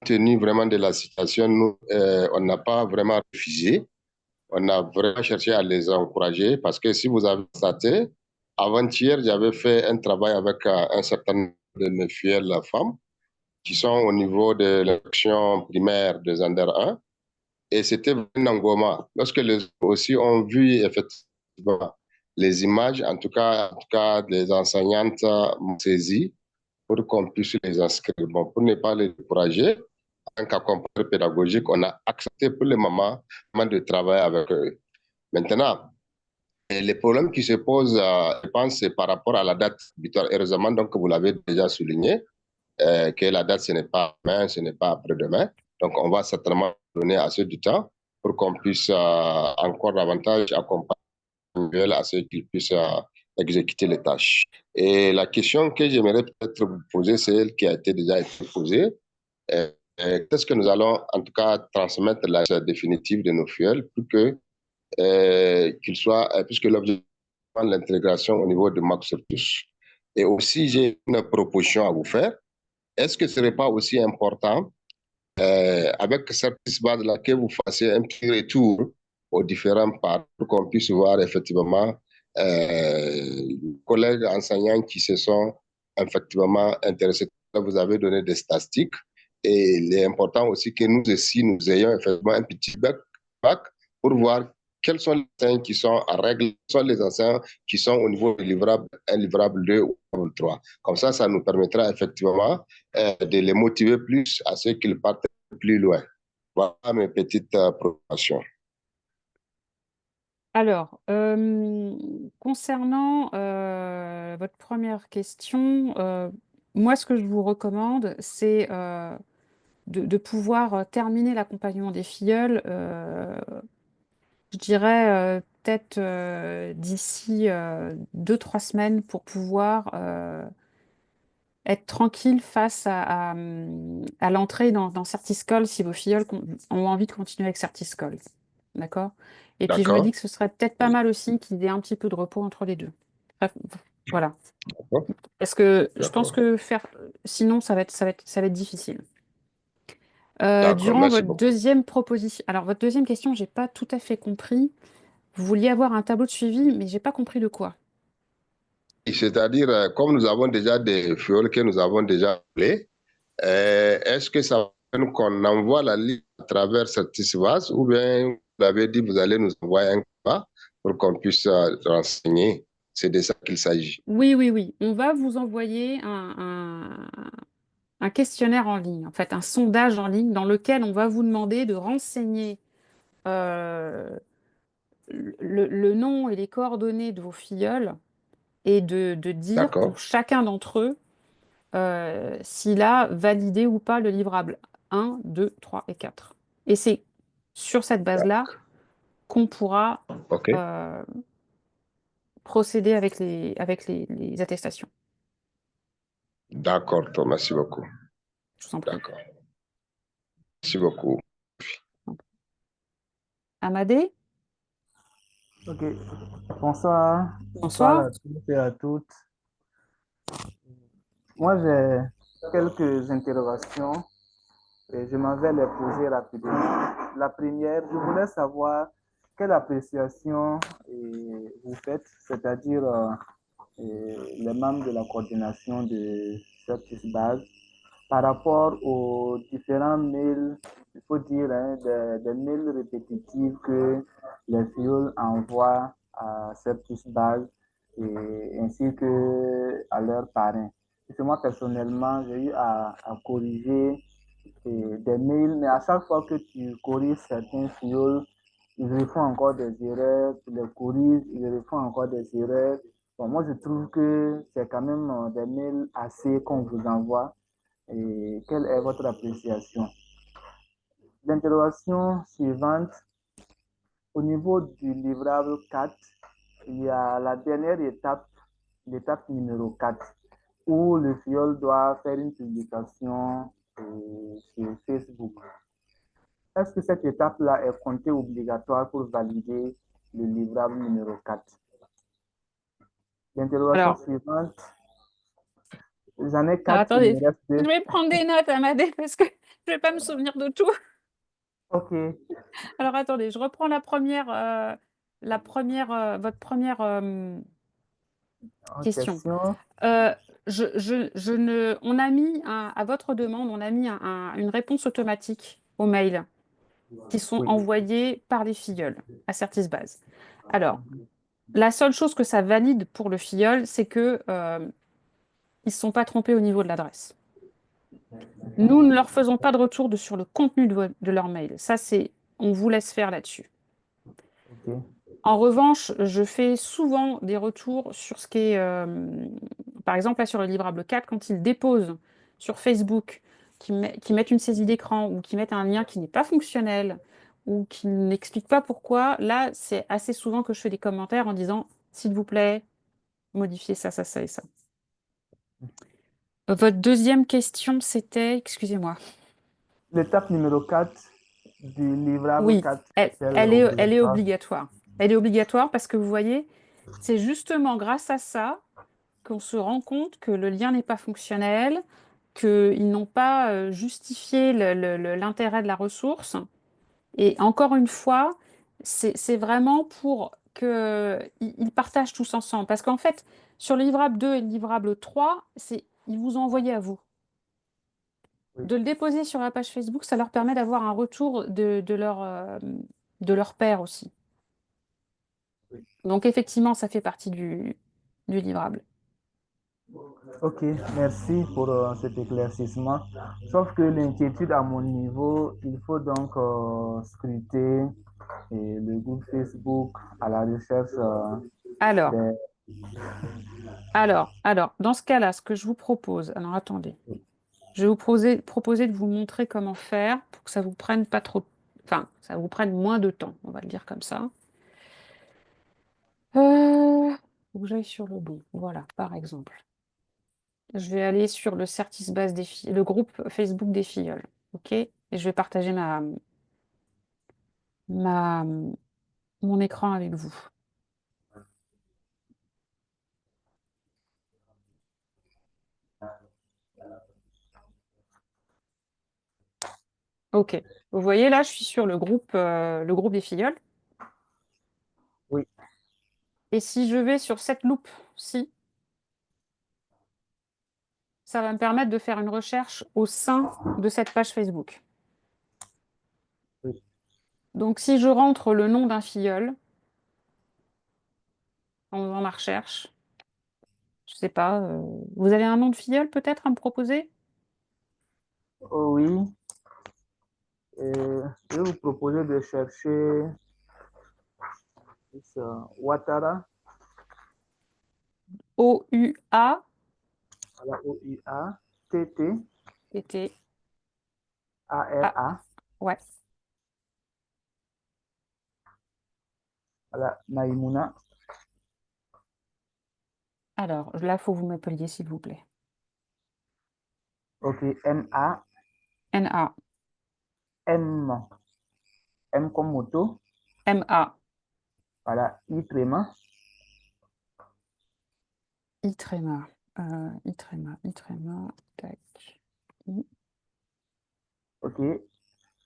tenu vraiment de la situation, nous, on n'a pas vraiment refusé. On a vraiment cherché à les encourager parce que si vous avez constaté, avant-hier, j'avais fait un travail avec un certain nombre de mes fidèles femmes qui sont au niveau de l'élection primaire de Zander 1 et c'était un engouement. Lorsque les autres aussi ont vu effectivement les images, en tout cas les enseignantes m'ont saisi pour qu'on puisse les inscrire. Bon, pour ne pas les décourager, en tant qu'accompagnateur pédagogique, on a accepté pour le moment de travailler avec eux. Maintenant, les problèmes qui se posent, je pense, c'est par rapport à la date butoir. Heureusement, donc, vous l'avez déjà souligné, que la date, ce n'est pas demain, ce n'est pas après-demain. Donc, on va certainement donner assez du temps pour qu'on puisse encore davantage accompagner à ceux qui puissent exécuter les tâches. Et la question que j'aimerais peut-être vous poser, c'est elle qui a été déjà posée. Qu'est-ce que nous allons, en tout cas, transmettre la liste définitive de nos fioles pour que qu'il soit, puisque l'objectif est l'intégration au niveau de Max sur tous. Et aussi, j'ai une proposition à vous faire. Est-ce que ce ne serait pas aussi important, avec cette base-là, que vous fassiez un petit retour aux différents parts pour qu'on puisse voir effectivement les collègues enseignants qui se sont effectivement intéressés. Vous avez donné des statistiques et il est important aussi que nous aussi, nous ayons effectivement un petit bac pour voir quels sont les enseignants qui sont en règle, quels sont les enseignants qui sont au niveau du livrable 1, livrable 2 ou livrable 3. Comme ça nous permettra effectivement de les motiver plus à ce qu'ils partent plus loin. Voilà mes petites propositions. Alors, concernant votre première question, moi, ce que je vous recommande, c'est de pouvoir terminer l'accompagnement des filleuls, je dirais peut-être d'ici 2-3 semaines pour pouvoir être tranquille face à l'entrée dans Certiscol si vos filleuls ont envie de continuer avec Certiscol. D'accord? Et puis je me dis que ce serait peut-être pas mal aussi qu'ils aient un petit peu de repos entre les deux. Bref, voilà. Parce que je pense que sinon ça va être difficile. Durant votre deuxième proposition, alors votre deuxième question, j'ai pas tout à fait compris. Vous vouliez avoir un tableau de suivi, mais j'ai pas compris de quoi. C'est-à-dire, comme nous avons déjà des fioles que nous avons déjà appelées, est-ce que ça veut qu'on envoie la liste à travers Certisvas ou bien vous avez dit vous allez nous envoyer un cas pour qu'on puisse renseigner? C'est de ça qu'il s'agit. Oui. On va vous envoyer un questionnaire en ligne, en fait, un sondage en ligne dans lequel on va vous demander de renseigner le nom et les coordonnées de vos filleuls et de dire pour chacun d'entre eux s'il a validé ou pas le livrable 1, 2, 3 et 4. Et c'est sur cette base-là qu'on pourra procéder avec les attestations. D'accord, merci beaucoup. Je vous en prie. D'accord. Merci beaucoup. Amadé? Ok. Bonsoir. Bonsoir. À tous et à toutes. Moi, j'ai quelques interrogations et je m'en vais les poser rapidement. La première, je voulais savoir quelle appréciation vous faites, c'est-à-dire les membres de la coordination de cette base, par rapport aux différents mails, il faut dire, des mails répétitifs que les fioles envoient à cette base et ainsi qu'à leurs parrains. Et moi, personnellement, j'ai eu à corriger des mails, mais à chaque fois que tu corriges certains fioles, ils refont encore des erreurs, tu les corriges, ils refont encore des erreurs. Bon, moi, je trouve que c'est quand même des mails assez qu'on vous envoie. Et quelle est votre appréciation? L'interrogation suivante, au niveau du livrable 4, il y a la dernière étape, l'étape numéro 4, où le fiole doit faire une publication sur Facebook. Est-ce que cette étape-là est comptée obligatoire pour valider le livrable numéro 4? L'interrogation Alors, suivante, j'en ai alors, 4, il attendez, me reste je 2. vais prendre des notes, Amadé, parce que je vais pas me souvenir de tout. Ok. Alors, attendez, je reprends votre première question. Question. On a mis à votre demande, on a mis une réponse automatique aux mails qui sont Oui. envoyés par les filleuls à Certisbase. Alors, la seule chose que ça valide pour le filleul, c'est que ils ne se sont pas trompés au niveau de l'adresse. Nous ne leur faisons pas de retour sur le contenu de leur mail. Ça, on vous laisse faire là-dessus. Ok. En revanche, je fais souvent des retours sur ce qui est, par exemple, là sur le livrable 4, quand ils déposent sur Facebook, qui mettent une saisie d'écran ou qui mettent un lien qui n'est pas fonctionnel ou qui n'explique pas pourquoi, là, c'est assez souvent que je fais des commentaires en disant, s'il vous plaît, modifiez ça, ça, ça et ça. Votre deuxième question, c'était, excusez-moi. L'étape numéro 4 du livrable Oui, 4, elle est est obligatoire. obligatoire. Elle est obligatoire parce que vous voyez, c'est justement grâce à ça qu'on se rend compte que le lien n'est pas fonctionnel, qu'ils n'ont pas justifié l'intérêt de la ressource. Et encore une fois, c'est vraiment pour qu'ils partagent tous ensemble. Parce qu'en fait, sur le livrable 2 et le livrable 3, ils vous ont envoyé à vous. Oui. De le déposer sur la page Facebook, ça leur permet d'avoir un retour de leur père aussi. Oui. Donc effectivement, ça fait partie du livrable. Ok, merci pour cet éclaircissement. Sauf que l'inquiétude à mon niveau, il faut donc scruter le groupe Facebook à la recherche Alors, des... alors, dans ce cas-là, ce que je vous propose, alors attendez, je vais vous proposer de vous montrer comment faire pour que ça vous prenne pas trop, enfin, ça vous prenne moins de temps, on va le dire comme ça. Faut que j'aille sur le bon, voilà, par exemple. Je vais aller sur le Certisbase des filles, le groupe Facebook des filleuls, ok? Et je vais partager mon écran avec vous. Ok. Vous voyez là, je suis sur le groupe des filleuls. Oui. Et si je vais sur cette loupe-ci, ça va me permettre de faire une recherche au sein de cette page Facebook. Oui. Donc si je rentre le nom d'un filleul en faisant ma recherche, je sais pas, vous avez un nom de filleul peut-être à me proposer? Oh oui. Je vais vous proposer de chercher Ouattara. O-U-A. Voilà, O-U-A-T-T. T-T. A-R-A. Ouais. Voilà, Maïmouna. Alors, là, il faut que vous m'appeliez, s'il vous plaît. Ok, M-A. N-A. M. M comme moto. M-A. Voilà, I-tréma. I-tréma. I-tréma. Tac. I. Ok,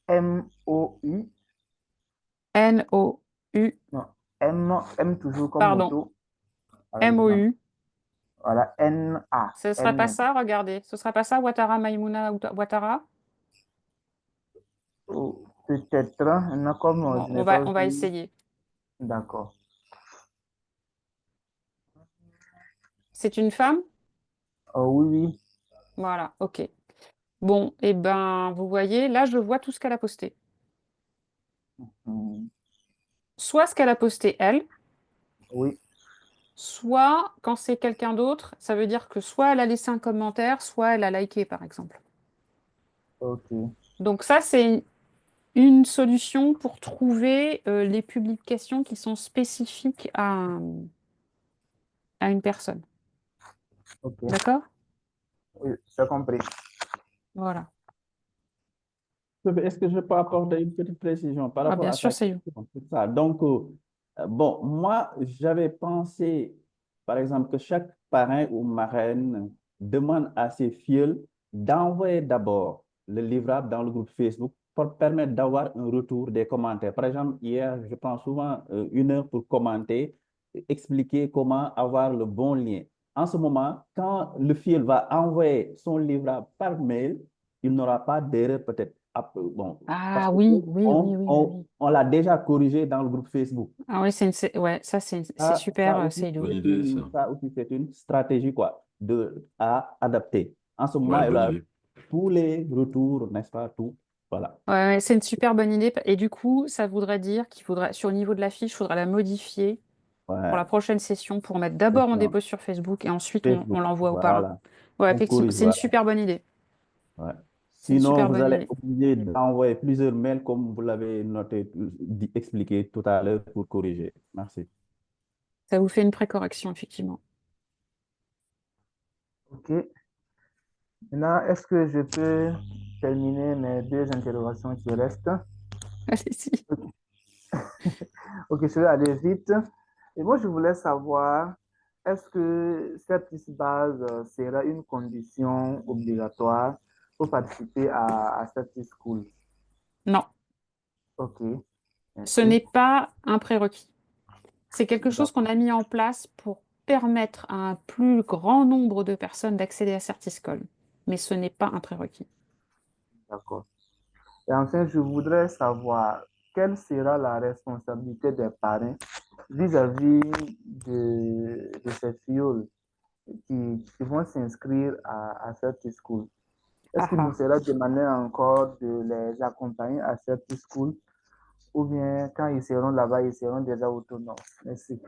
M-O-U. N-O-U. Non, M toujours comme Pardon. moto. Voilà, M-O-U. voilà, N-A. Ce ne serait pas ça, regardez. Ce ne serait pas ça, Ouattara Maïmouna Ouattara? Peut-être, non, comme Bon, je n'ai pas on va vu. essayer. D'accord. C'est une femme? Oh, oui, oui. Voilà, ok. Bon, et ben, vous voyez, là, je vois tout ce qu'elle a posté. Soit ce qu'elle a posté, elle, Oui, soit quand c'est quelqu'un d'autre, ça veut dire que soit elle a laissé un commentaire, soit elle a liké, par exemple. ok. Donc ça, c'est une solution pour trouver les publications qui sont spécifiques à une personne. Ok. D'accord? Oui, j'ai compris. Voilà. Est-ce que je peux apporter une petite précision par rapport Bien à sûr, ta c'est question? C'est ça. Donc, bon, moi, j'avais pensé par exemple, que chaque parrain ou marraine demande à ses filles d'envoyer d'abord le livrable dans le groupe Facebook pour permettre d'avoir un retour des commentaires. Par exemple, hier, je prends souvent 1 heure pour commenter, expliquer comment avoir le bon lien. En ce moment, quand le filleul va envoyer son livrable par mail, il n'aura pas d'erreur peut-être. Bon, parce Ah que oui, oui, oui, oui, oui. on l'a déjà corrigé dans le groupe Facebook. Ah oui, ouais, ça c'est super, Seydou. Bonne idée, ça. Ça aussi, c'est une stratégie quoi, à adapter. En ce moment, Ouais, il bonne a idée. tous les retours, n'est-ce pas, tout. Voilà. Ouais, ouais, c'est une super bonne idée. Et du coup, ça voudrait dire qu'il faudrait, sur le niveau de la fiche, il faudra la modifier pour Ouais, la prochaine session pour mettre d'abord on question. dépose sur Facebook et ensuite on Facebook, l'envoie aux parents. voilà. Ouais, On effectivement, corrige, c'est une voilà. super bonne idée. Ouais. C'est une Sinon, super vous bonne allez idée. être obligé d'envoyer plusieurs mails comme vous l'avez noté, expliqué tout à l'heure pour corriger. Merci. Ça vous fait une précorrection, effectivement. OK. Maintenant, est-ce que je peux terminer mes 2 interrogations qui restent? Allez-y. OK, je vais aller vite. Et moi, je voulais savoir, est-ce que cette base sera une condition obligatoire pour participer à cette school? Non, OK, ce merci. n'est pas un prérequis. C'est quelque chose D'ac- qu'on a mis en place pour permettre à un plus grand nombre de personnes d'accéder à Certiscol. Mais ce n'est pas un prérequis. D'accord. Et enfin, je voudrais savoir quelle sera la responsabilité des parents vis-à-vis de ces filles qui vont s'inscrire à cette school. Est-ce Ah qu'il vous ah. sera demandé encore de les accompagner à cette school ou bien quand ils seront là-bas, ils seront déjà autonomes? Merci.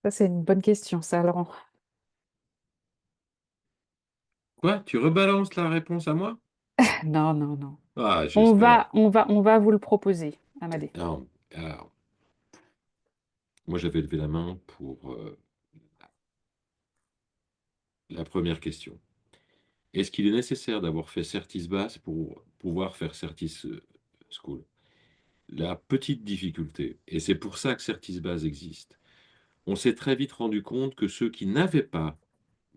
Ça, c'est une bonne question, ça, Laurent. Quoi? Tu rebalances la réponse à moi? Non, non, non. Ah, j'espère. On va vous le proposer, Amadé. Alors, moi, j'avais levé la main pour la première question. Est-ce qu'il est nécessaire d'avoir fait Certis Basse pour pouvoir faire Certis School? La petite difficulté, et c'est pour ça que Certis Basse existe, on s'est très vite rendu compte que ceux qui n'avaient pas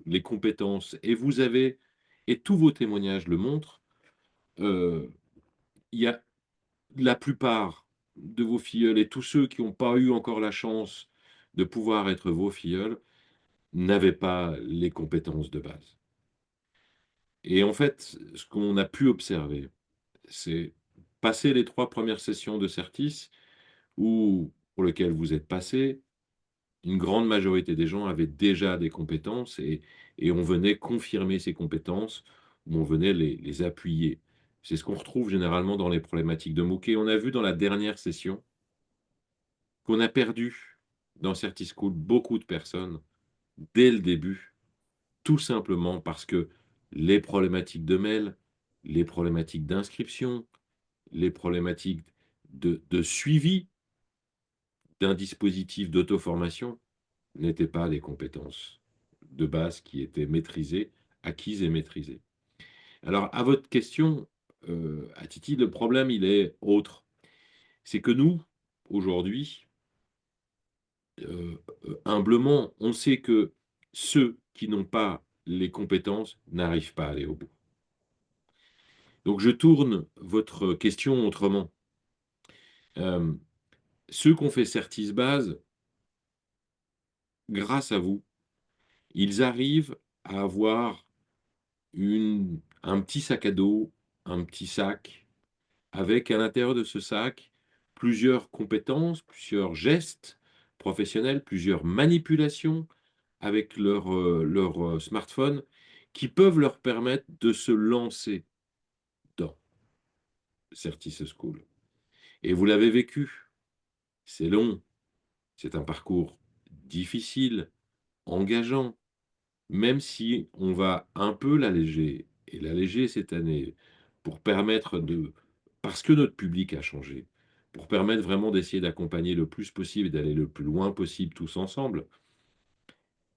les compétences, et tous vos témoignages le montrent, il y a la plupart de vos filleuls et tous ceux qui n'ont pas eu encore la chance de pouvoir être vos filleuls n'avaient pas les compétences de base. Et en fait, ce qu'on a pu observer, c'est passer les 3 premières sessions de Certis, pour lesquelles vous êtes passé, une grande majorité des gens avaient déjà des compétences et on venait confirmer ces compétences, ou on venait les appuyer. C'est ce qu'on retrouve généralement dans les problématiques de mots-clés. On a vu dans la dernière session qu'on a perdu dans Certischool beaucoup de personnes dès le début, tout simplement parce que les problématiques de mail, les problématiques d'inscription, les problématiques de suivi d'un dispositif d'auto-formation n'étaient pas des compétences de base qui étaient maîtrisées, acquises et maîtrisées. Alors, à votre question, à Titi, le problème, il est autre. C'est que nous, aujourd'hui, humblement, on sait que ceux qui n'ont pas les compétences n'arrivent pas à aller au bout. Donc, je tourne votre question autrement. Ceux qui ont fait Certis Base, grâce à vous, ils arrivent à avoir un petit sac à dos, un petit sac, avec à l'intérieur de ce sac plusieurs compétences, plusieurs gestes professionnels, plusieurs manipulations avec leur smartphone qui peuvent leur permettre de se lancer dans Certis School. Et vous l'avez vécu, c'est long, c'est un parcours difficile, engageant, même si on va un peu l'alléger, et l'alléger cette année, pour permettre parce que notre public a changé, pour permettre vraiment d'essayer d'accompagner le plus possible et d'aller le plus loin possible tous ensemble,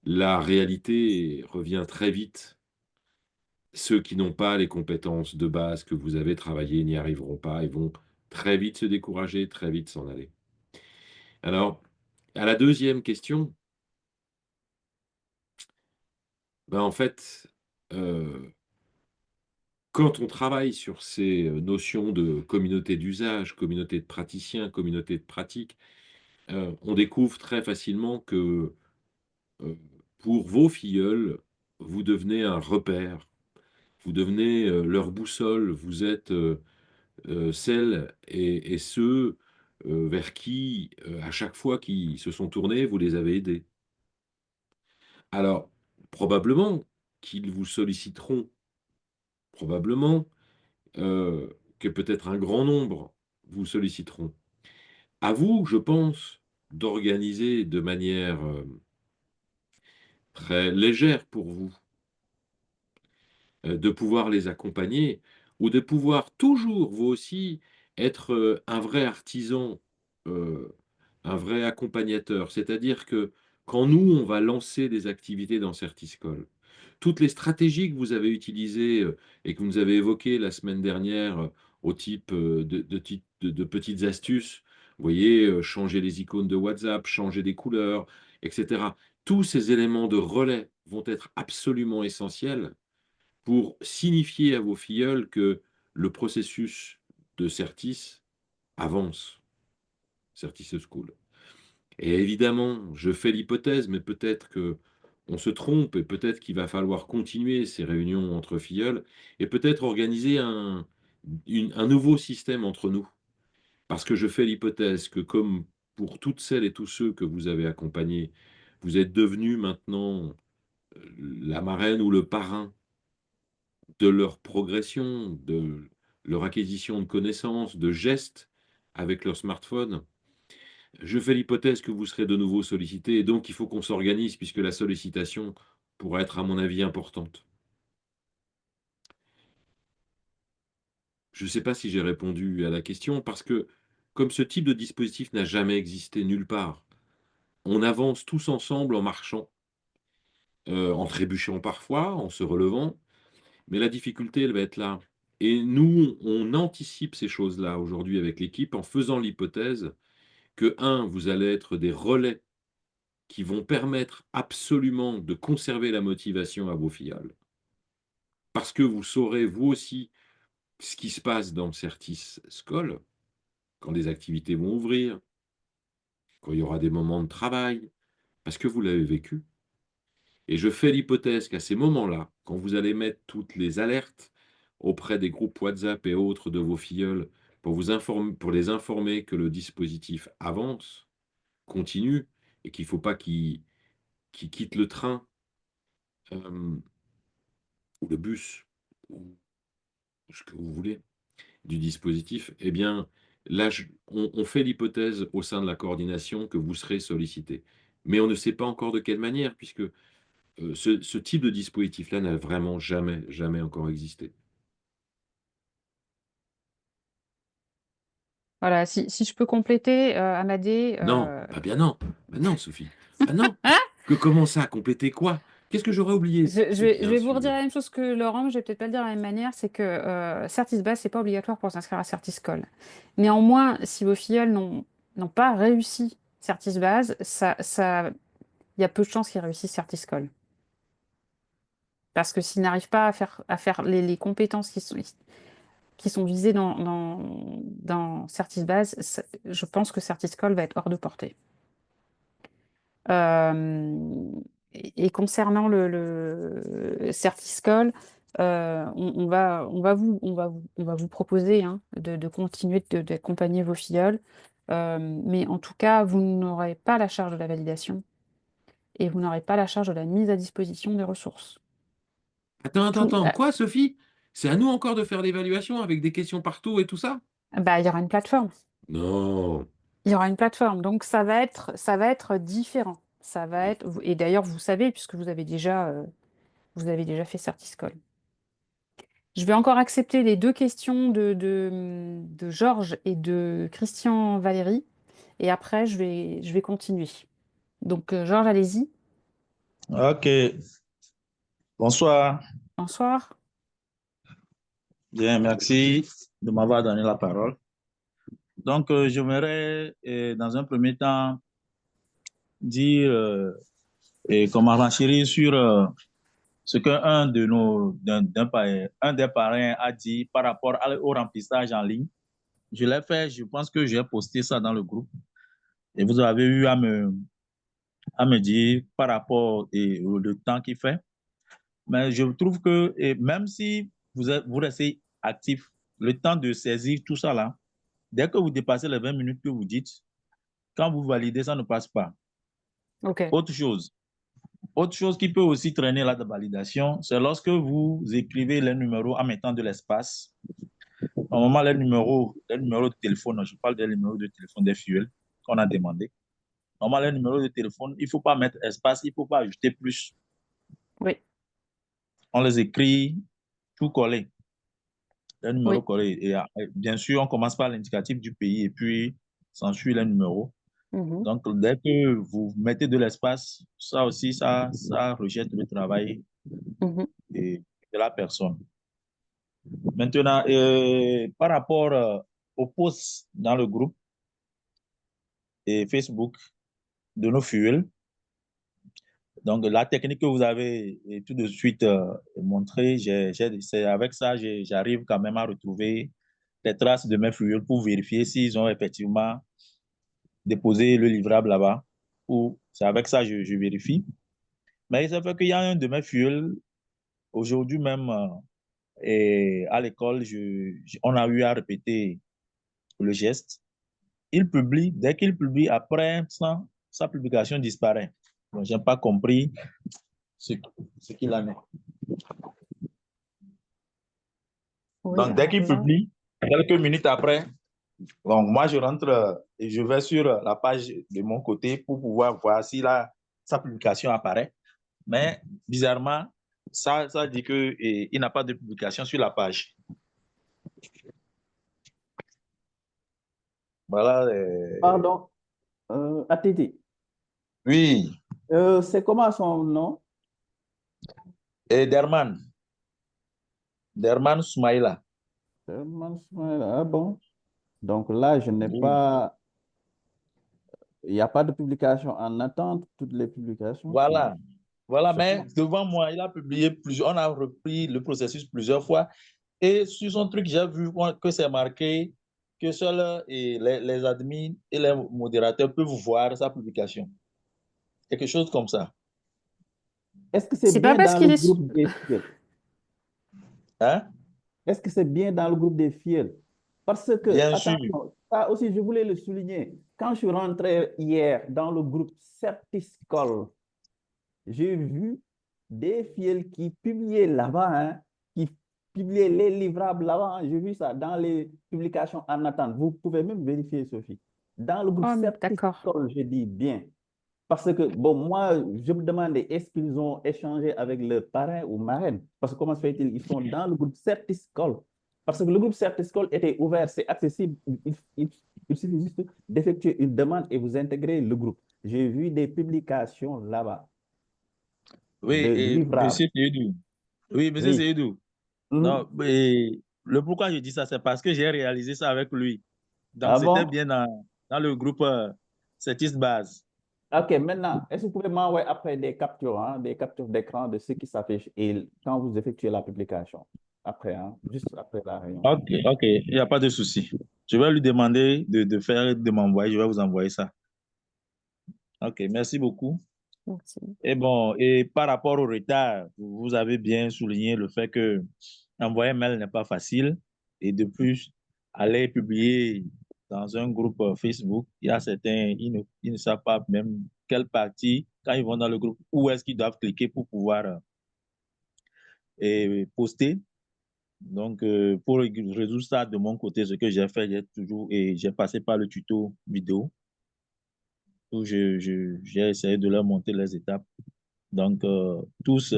la réalité revient très vite. Ceux qui n'ont pas les compétences de base que vous avez travaillées n'y arriveront pas, ils vont très vite se décourager, très vite s'en aller. Alors, à la deuxième question, Ben, en fait, quand on travaille sur ces notions de communauté d'usage, communauté de praticiens, communauté de pratique, on découvre très facilement que pour vos filleuls, vous devenez un repère, vous devenez leur boussole, vous êtes celles et ceux vers qui, à chaque fois qu'ils se sont tournés, vous les avez aidés. Alors, probablement qu'ils vous solliciteront, probablement que peut-être un grand nombre vous solliciteront. À vous, je pense, d'organiser de manière très légère pour vous, de pouvoir les accompagner ou de pouvoir toujours, vous aussi, être un vrai artisan, euh, un vrai accompagnateur. C'est-à-dire que quand nous, on va lancer des activités dans Certiscol, toutes les stratégies que vous avez utilisées et que vous nous avez évoquées la semaine dernière au type de petites astuces, vous voyez, changer les icônes de WhatsApp, changer des couleurs, etc. Tous ces éléments de relais vont être absolument essentiels pour signifier à vos filleuls que le processus de Certis avance, Certis School. Et évidemment, je fais l'hypothèse, mais peut-être que on se trompe et peut-être qu'il va falloir continuer ces réunions entre filleuls et peut-être organiser un nouveau système entre nous. Parce que je fais l'hypothèse que comme pour toutes celles et tous ceux que vous avez accompagnés, vous êtes devenus maintenant la marraine ou le parrain de leur progression, de leur acquisition de connaissances, de gestes avec leur smartphone. Je fais l'hypothèse que vous serez de nouveau sollicité, et donc il faut qu'on s'organise, puisque la sollicitation pourra être, à mon avis, importante. Je ne sais pas si j'ai répondu à la question, parce que comme ce type de dispositif n'a jamais existé nulle part, on avance tous ensemble en marchant, en trébuchant parfois, en se relevant, mais la difficulté, elle va être là. Et nous, on anticipe ces choses-là aujourd'hui avec l'équipe en faisant l'hypothèse que, un, vous allez être des relais qui vont permettre absolument de conserver la motivation à vos filleuls. Parce que vous saurez, vous aussi, ce qui se passe dans Certis School, quand des activités vont ouvrir, quand il y aura des moments de travail, parce que vous l'avez vécu. Et je fais l'hypothèse qu'à ces moments-là, quand vous allez mettre toutes les alertes auprès des groupes WhatsApp et autres de vos filleuls pour les informer que le dispositif avance, continue, et qu'il ne faut pas qu'ils quittent le train ou le bus, ou ce que vous voulez, du dispositif, eh bien, là, on fait l'hypothèse au sein de la coordination que vous serez sollicité. Mais on ne sait pas encore de quelle manière, puisque ce type de dispositif-là n'a vraiment jamais, jamais encore existé. Voilà, si je peux compléter, Amadé, Non, bah bien non. Bah non, Sophie. Bah non. Que comment ça, compléter quoi? Qu'est-ce que j'aurais oublié? je Mais vais, je bien vais vous redire sûr. la même chose que Laurent, mais je vais peut-être pas le dire de la même manière, c'est que Certisbase, c'est pas obligatoire pour s'inscrire à Certiscol. Néanmoins, si vos filleuls n'ont pas réussi Certisbase, il y a peu de chances qu'ils réussissent Certiscol. Parce que s'ils n'arrivent pas à faire les compétences qui sont visées dans Certisbase, je pense que Certiscol va être hors de portée. Et concernant le Certiscol, on va vous proposer hein, de continuer d'accompagner vos filleuls. Mais en tout cas, vous n'aurez pas la charge de la validation et vous n'aurez pas la charge de la mise à disposition des ressources. Attends. Quoi, Sophie? C'est à nous encore de faire l'évaluation avec des questions partout et tout ça? Bah, il y aura une plateforme. Non. Il y aura une plateforme, donc ça va être différent. Et d'ailleurs, vous savez, puisque vous avez déjà fait Certiscol. Je vais encore accepter les deux questions de Georges et de Christian Valéry. Et après, je vais continuer. Donc, Georges, allez-y. Ok, bonsoir. Bonsoir. Bien, merci de m'avoir donné la parole. Donc, j'aimerais, dans un premier temps, dire et comment renchérir sur ce qu'un de nos, un des parrains a dit par rapport au remplissage en ligne. Je l'ai fait, je pense que j'ai posté ça dans le groupe. Et vous avez eu à me dire par rapport au temps qu'il fait. Mais je trouve que même si vous restez actif, le temps de saisir tout ça là, dès que vous dépassez les 20 minutes que vous dites, quand vous validez, ça ne passe pas. OK. Autre chose qui peut aussi traîner la validation, c'est lorsque vous écrivez les numéros en mettant de l'espace. Normalement, les numéros de téléphone, je parle des numéros de téléphone des fuels qu'on a demandé. Normalement, les numéros de téléphone, il ne faut pas mettre espace, il ne faut pas ajouter plus. Oui. On les écrit tout collé. Les numéros Oui. collés. Et bien sûr, on commence par l'indicatif du pays et puis s'ensuit les numéros. Donc, dès que vous mettez de l'espace, ça aussi, ça rejette le travail de la personne. Maintenant, par rapport aux posts dans le groupe et Facebook de nos fuels, donc la technique que vous avez tout de suite montrée, c'est avec ça, j'arrive quand même à retrouver les traces de mes fuels pour vérifier s'ils ont effectivement déposé le livrable là-bas. C'est avec ça que je vérifie. Mais ça fait qu'il y a un de mes fuels, aujourd'hui même, et à l'école, on a eu à répéter le geste. Il publie, dès qu'il publie, après, sa publication disparaît. Donc, je n'ai pas compris ce qu'il en est. Oui, Donc, dès qu'il publie, quelques minutes après, donc moi, je rentre et je vais sur la page de mon côté pour pouvoir voir si sa publication apparaît. Mais bizarrement, ça dit qu'il n'a pas de publication sur la page. Voilà. Pardon, Atiti. Oui. C'est comment son nom? Derman. Derman Soumaïla. Derman Soumaïla, ah bon. Donc là, je n'ai pas... Il n'y a pas de publication en attente, toutes les publications. Voilà. Voilà, mais devant moi, il a publié plusieurs... On a repris le processus plusieurs fois. Et sur son truc, j'ai vu que c'est marqué que seuls les admins et les modérateurs peuvent voir sa publication. Quelque chose comme ça. Est-ce que c'est bien dans le groupe des fidèles? Hein? Est-ce que c'est bien dans le groupe des fidèles? Parce que, bien attention, sûr. ça aussi, je voulais le souligner. Quand je suis rentré hier dans le groupe Certiscol, j'ai vu des fidèles qui publiaient là-bas, hein, qui publiaient les livrables là-bas. J'ai vu ça dans les publications en attente. Vous pouvez même vérifier, Sophie. Dans le groupe Certiscol, je dis bien. Parce que, bon, moi, je me demandais, est-ce qu'ils ont échangé avec le parrain ou marraine? Parce que comment se fait-il? Ils sont dans le groupe Certiscol. Parce que le groupe Certiscol était ouvert, c'est accessible. Il suffit juste d'effectuer une demande et vous intégrez le groupe. J'ai vu des publications là-bas. Oui, et monsieur Seydou. Oui, monsieur Seydou. Non, mais le pourquoi je dis ça, c'est parce que j'ai réalisé ça avec lui. Donc, c'était bien dans le groupe Certis Base. OK, maintenant, est-ce que vous pouvez m'envoyer après des captures d'écran de ce qui s'affiche et quand vous effectuez la publication? Après, hein, juste après la réunion. OK, il n'y a pas de souci. Je vais lui demander de m'envoyer, je vais vous envoyer ça. OK, merci beaucoup. Merci. Et bon, et par rapport au retard, vous avez bien souligné le fait que envoyer un mail n'est pas facile. Et de plus, aller publier dans un groupe Facebook, il y a certains, ils ne savent pas même quelle partie, quand ils vont dans le groupe, où est-ce qu'ils doivent cliquer pour pouvoir poster. Donc, pour résoudre ça de mon côté, ce que j'ai fait, j'ai passé par le tuto vidéo où j'ai essayé de leur monter les étapes. Donc, tous,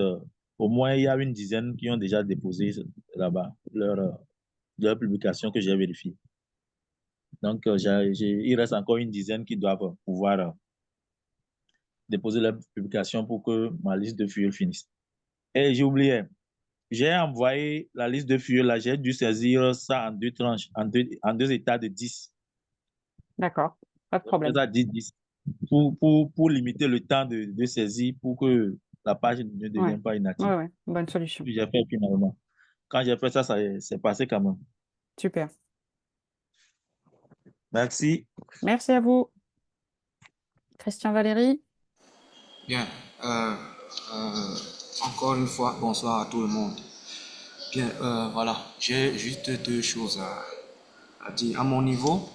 au moins, il y a une dizaine qui ont déjà déposé là-bas leur publication que j'ai vérifiée. Donc, il reste encore une dizaine qui doivent pouvoir déposer leur publication pour que ma liste de fuel finisse. Et j'ai oublié, j'ai envoyé la liste de fuel, là, j'ai dû saisir ça en deux tranches, en deux états de 10. D'accord, pas de problème. Ça dit 10. Pour limiter le temps de saisie, pour que la page ne devient Ouais, pas inactive. ouais, ouais, bonne solution. Puis j'ai fait finalement. Quand j'ai fait ça, c'est passé quand même. Super. Merci. Merci à vous. Christian Valéry. Bien. Encore une fois, bonsoir à tout le monde. Bien, voilà, j'ai juste deux choses à dire. À mon niveau,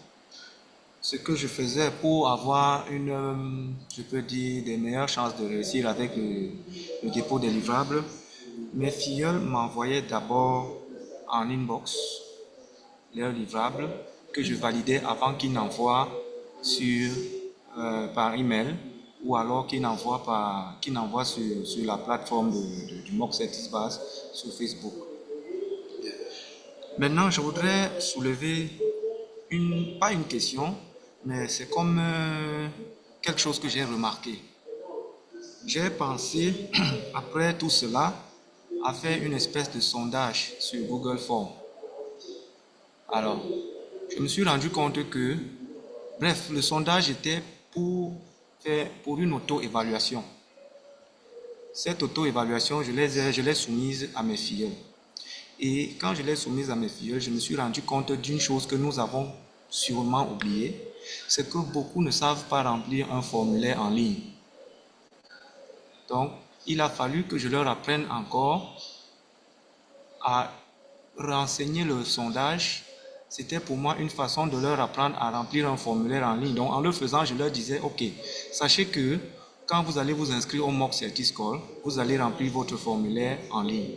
ce que je faisais pour avoir je peux dire, des meilleures chances de réussir avec le dépôt des livrables, mes filleuls m'envoyaient d'abord en inbox leurs livrables que je validais avant qu'ils n'envoient par email ou alors qu'ils n'envoient sur la plateforme du Mock Base sur Facebook. Maintenant, je voudrais soulever pas une question, mais c'est comme quelque chose que j'ai remarqué. J'ai pensé, après tout cela, à faire une espèce de sondage sur Google Form. Alors, je me suis rendu compte que, bref, le sondage était pour une auto-évaluation. Cette auto-évaluation, je l'ai soumise à mes filles. Et quand je l'ai soumise à mes filles, je me suis rendu compte d'une chose que nous avons sûrement oubliée, c'est que beaucoup ne savent pas remplir un formulaire en ligne. Donc, il a fallu que je leur apprenne encore à renseigner le sondage. C'était pour moi une façon de leur apprendre à remplir un formulaire en ligne. Donc, en le faisant, je leur disais, OK, sachez que quand vous allez vous inscrire au Mock Certiscore, vous allez remplir votre formulaire en ligne.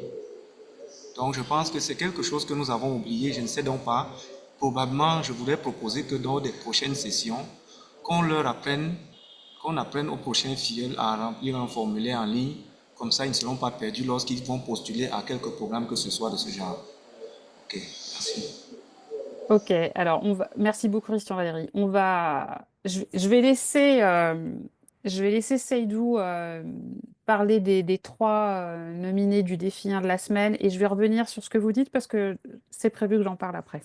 Donc, je pense que c'est quelque chose que nous avons oublié, je ne sais donc pas. Probablement, je voudrais proposer que dans des prochaines sessions, qu'on apprenne aux prochains filleuls à remplir un formulaire en ligne. Comme ça, ils ne seront pas perdus lorsqu'ils vont postuler à quelques programmes que ce soit de ce genre. Ok, merci. Ok, alors merci beaucoup Christian Valéry. Je vais laisser Seydou parler des trois nominés du défi 1 de la semaine et je vais revenir sur ce que vous dites parce que c'est prévu que j'en parle après.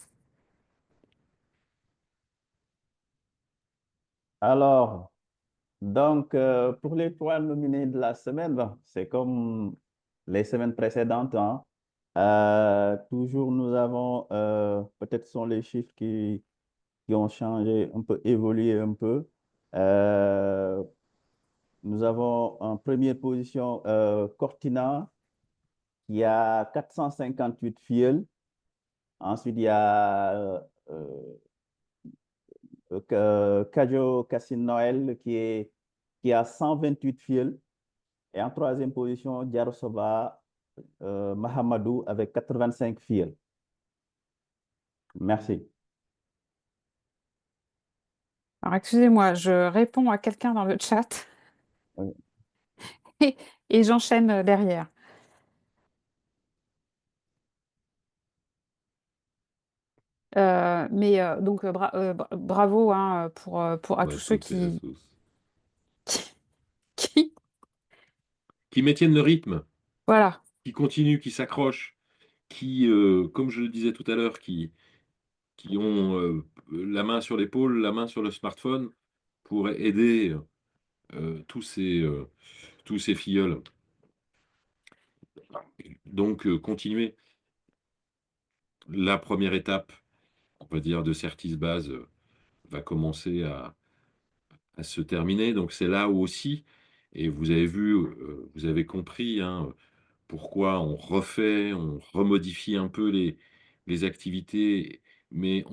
Alors, donc, pour les trois nominés de la semaine, bon, c'est comme les semaines précédentes, hein. Toujours, nous avons, peut-être ce sont les chiffres qui ont changé un peu, évolué un peu. Nous avons en première position Cortina, qui a 458 fioles. Ensuite, il y a Kajo Cassine Noël, qui a 128 fioles. Et en troisième position, Diarosoba Mahamadou avec 85 fioles. Merci. Alors, excusez-moi, je réponds à quelqu'un dans le chat Oui. et j'enchaîne derrière. Donc, bravo hein, à tous ceux qui maintiennent le rythme, voilà. qui continuent, qui s'accrochent, qui, comme je le disais tout à l'heure, qui ont la main sur l'épaule, la main sur le smartphone pour aider tous ces filleuls. Donc, continuez. La première étape, on va dire, de Certis Base va commencer à se terminer. Donc, c'est là où aussi, et vous avez vu, vous avez compris hein, pourquoi on remodifie un peu les activités, mais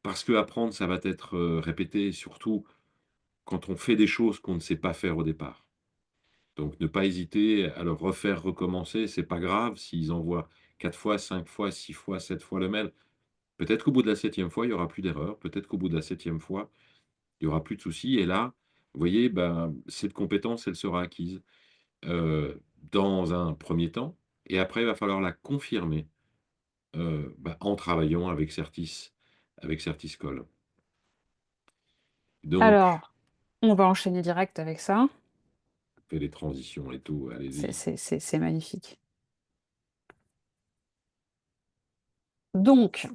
parce que apprendre, ça va être répété, surtout quand on fait des choses qu'on ne sait pas faire au départ. Donc, ne pas hésiter à le refaire recommencer, c'est pas grave s'ils envoient 4 fois, 5 fois, 6 fois, 7 fois le mail. Peut-être qu'au bout de la 7e fois, il n'y aura plus d'erreur. Peut-être qu'au bout de la 7e fois, il n'y aura plus de soucis. Et là, vous voyez, ben, cette compétence, elle sera acquise dans un premier temps. Et après, il va falloir la confirmer en travaillant avec Certiscol. Donc, Alors, on va enchaîner direct avec ça. fait les transitions et tout, allez-y. C'est magnifique. Donc,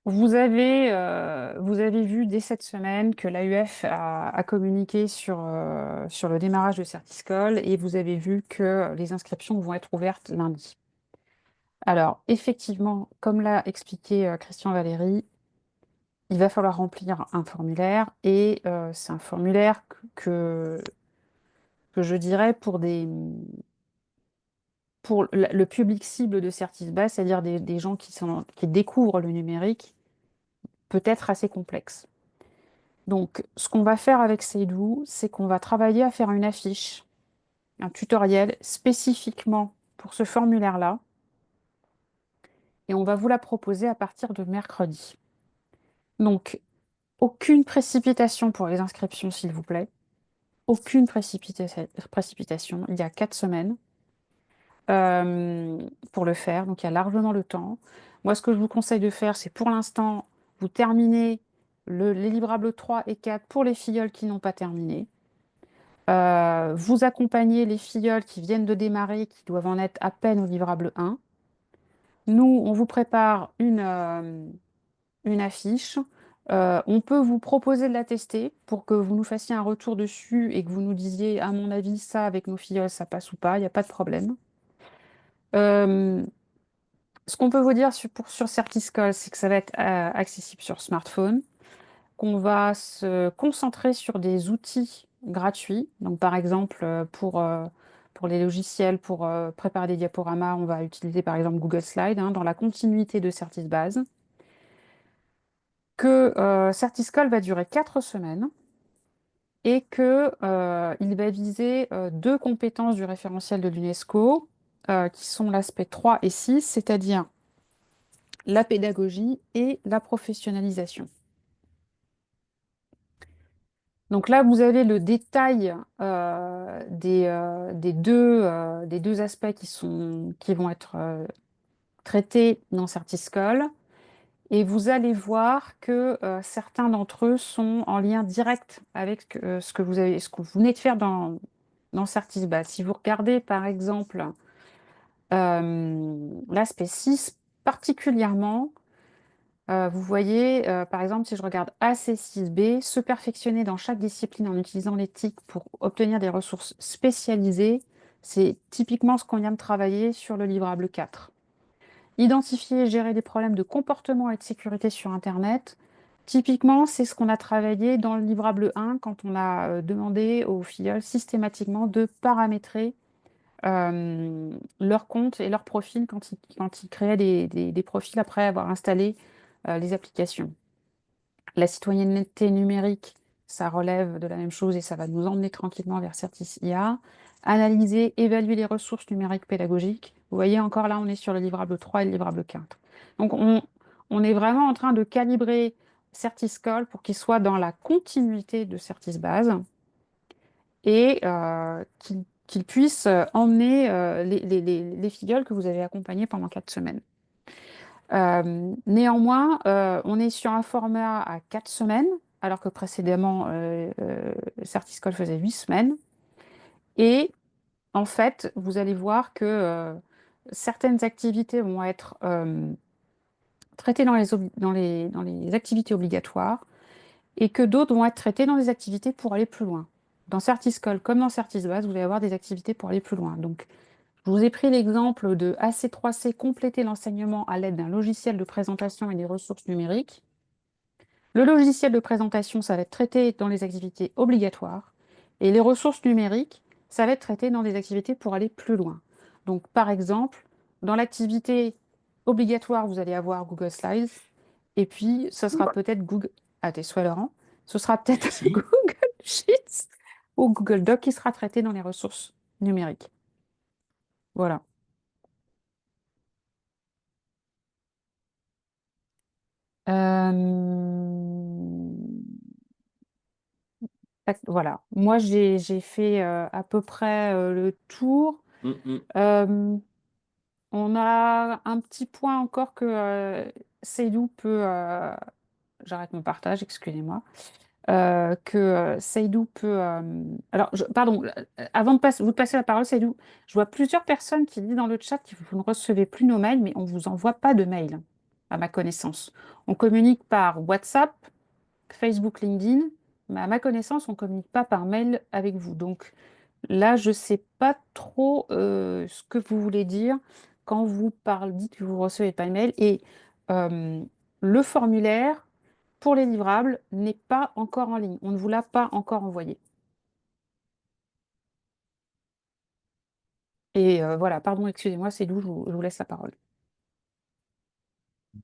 vous avez vu dès cette semaine que l'AUF a communiqué sur le démarrage de Certiscol et vous avez vu que les inscriptions vont être ouvertes lundi. Alors, effectivement, comme l'a expliqué Christian Valéry, il va falloir remplir un formulaire et c'est un formulaire que je dirais pour le public cible de Certisbase, c'est-à-dire des gens qui découvrent le numérique, peut être assez complexe. Donc, ce qu'on va faire avec Seydou, c'est qu'on va travailler à faire une affiche, un tutoriel spécifiquement pour ce formulaire-là, et on va vous la proposer à partir de mercredi. Donc, aucune précipitation pour les inscriptions, s'il vous plaît. Aucune précipitation. Il y a 4 semaines pour le faire, donc il y a largement le temps. Moi, ce que je vous conseille de faire, c'est pour l'instant, vous terminez les livrables 3 et 4 pour les filleuls qui n'ont pas terminé. Vous accompagnez les filleuls qui viennent de démarrer, qui doivent en être à peine au livrable 1. Nous, on vous prépare une affiche. On peut vous proposer de la tester pour que vous nous fassiez un retour dessus et que vous nous disiez, à mon avis, ça, avec nos filleuls, ça passe ou pas, il n'y a pas de problème. Ce qu'on peut vous dire sur Certiscol, c'est que ça va être accessible sur smartphone, qu'on va se concentrer sur des outils gratuits. Donc, par exemple, pour les logiciels, pour préparer des diaporamas, on va utiliser par exemple Google Slide dans la continuité de Certisbase. Que Certiscol va durer 4 semaines et qu'il va viser 2 compétences du référentiel de l'UNESCO, qui sont l'aspect 3 et 6, c'est-à-dire la pédagogie et la professionnalisation. Donc là, vous avez le détail des deux aspects qui vont être traités dans Certiscol. Et vous allez voir que certains d'entre eux sont en lien direct avec ce que vous venez de faire dans Certisbase. Si vous regardez par exemple l'aspect 6 particulièrement, vous voyez, par exemple, si je regarde AC6B, se perfectionner dans chaque discipline en utilisant l'éthique pour obtenir des ressources spécialisées, c'est typiquement ce qu'on vient de travailler sur le livrable 4. Identifier et gérer des problèmes de comportement et de sécurité sur Internet, typiquement, c'est ce qu'on a travaillé dans le livrable 1 quand on a demandé aux filleuls systématiquement de paramétrer leur compte et leur profil quand ils créaient des profils après avoir installé les applications. La citoyenneté numérique, ça relève de la même chose et ça va nous emmener tranquillement vers Certis IA. Analyser, évaluer les ressources numériques pédagogiques. Vous voyez, encore là, on est sur le livrable 3 et le livrable 4. Donc, on est vraiment en train de calibrer Certiscol pour qu'il soit dans la continuité de Certisbase et qu'il puisse emmener les filleuls que vous avez accompagnés pendant 4 semaines. Néanmoins, on est sur un format à 4 semaines, alors que précédemment, Certiscol faisait 8 semaines. Et en fait, vous allez voir que certaines activités vont être traitées dans les activités obligatoires et que d'autres vont être traitées dans des activités pour aller plus loin. Dans Certiscol comme dans Certisbase, vous allez avoir des activités pour aller plus loin. Donc, je vous ai pris l'exemple de AC3C, compléter l'enseignement à l'aide d'un logiciel de présentation et des ressources numériques. Le logiciel de présentation, ça va être traité dans les activités obligatoires. Et les ressources numériques, ça va être traité dans des activités pour aller plus loin. Donc, par exemple, dans l'activité obligatoire, vous allez avoir Google Slides. Et puis, ce sera peut-être Google... À tes souhaits, Laurent. Ce sera peut-être Google Sheets ou Google Doc qui sera traité dans les ressources numériques. Voilà. Voilà. Moi, j'ai fait à peu près le tour. On a un petit point encore que Seydou peut... J'arrête mon partage, excusez-moi. Que Seydou peut... Alors, pardon, avant de vous passer la parole, Seydou, je vois plusieurs personnes qui disent dans le chat que vous ne recevez plus nos mails, mais on ne vous envoie pas de mails. à ma connaissance. On communique par WhatsApp, Facebook, LinkedIn, mais à ma connaissance, on ne communique pas par mail avec vous. Donc là, je ne sais pas trop ce que vous voulez dire quand vous dites que vous ne recevez pas de mail. Et le formulaire pour les livrables n'est pas encore en ligne. On ne vous l'a pas encore envoyé. Et voilà, pardon, excusez-moi, c'est d'où je vous laisse la parole.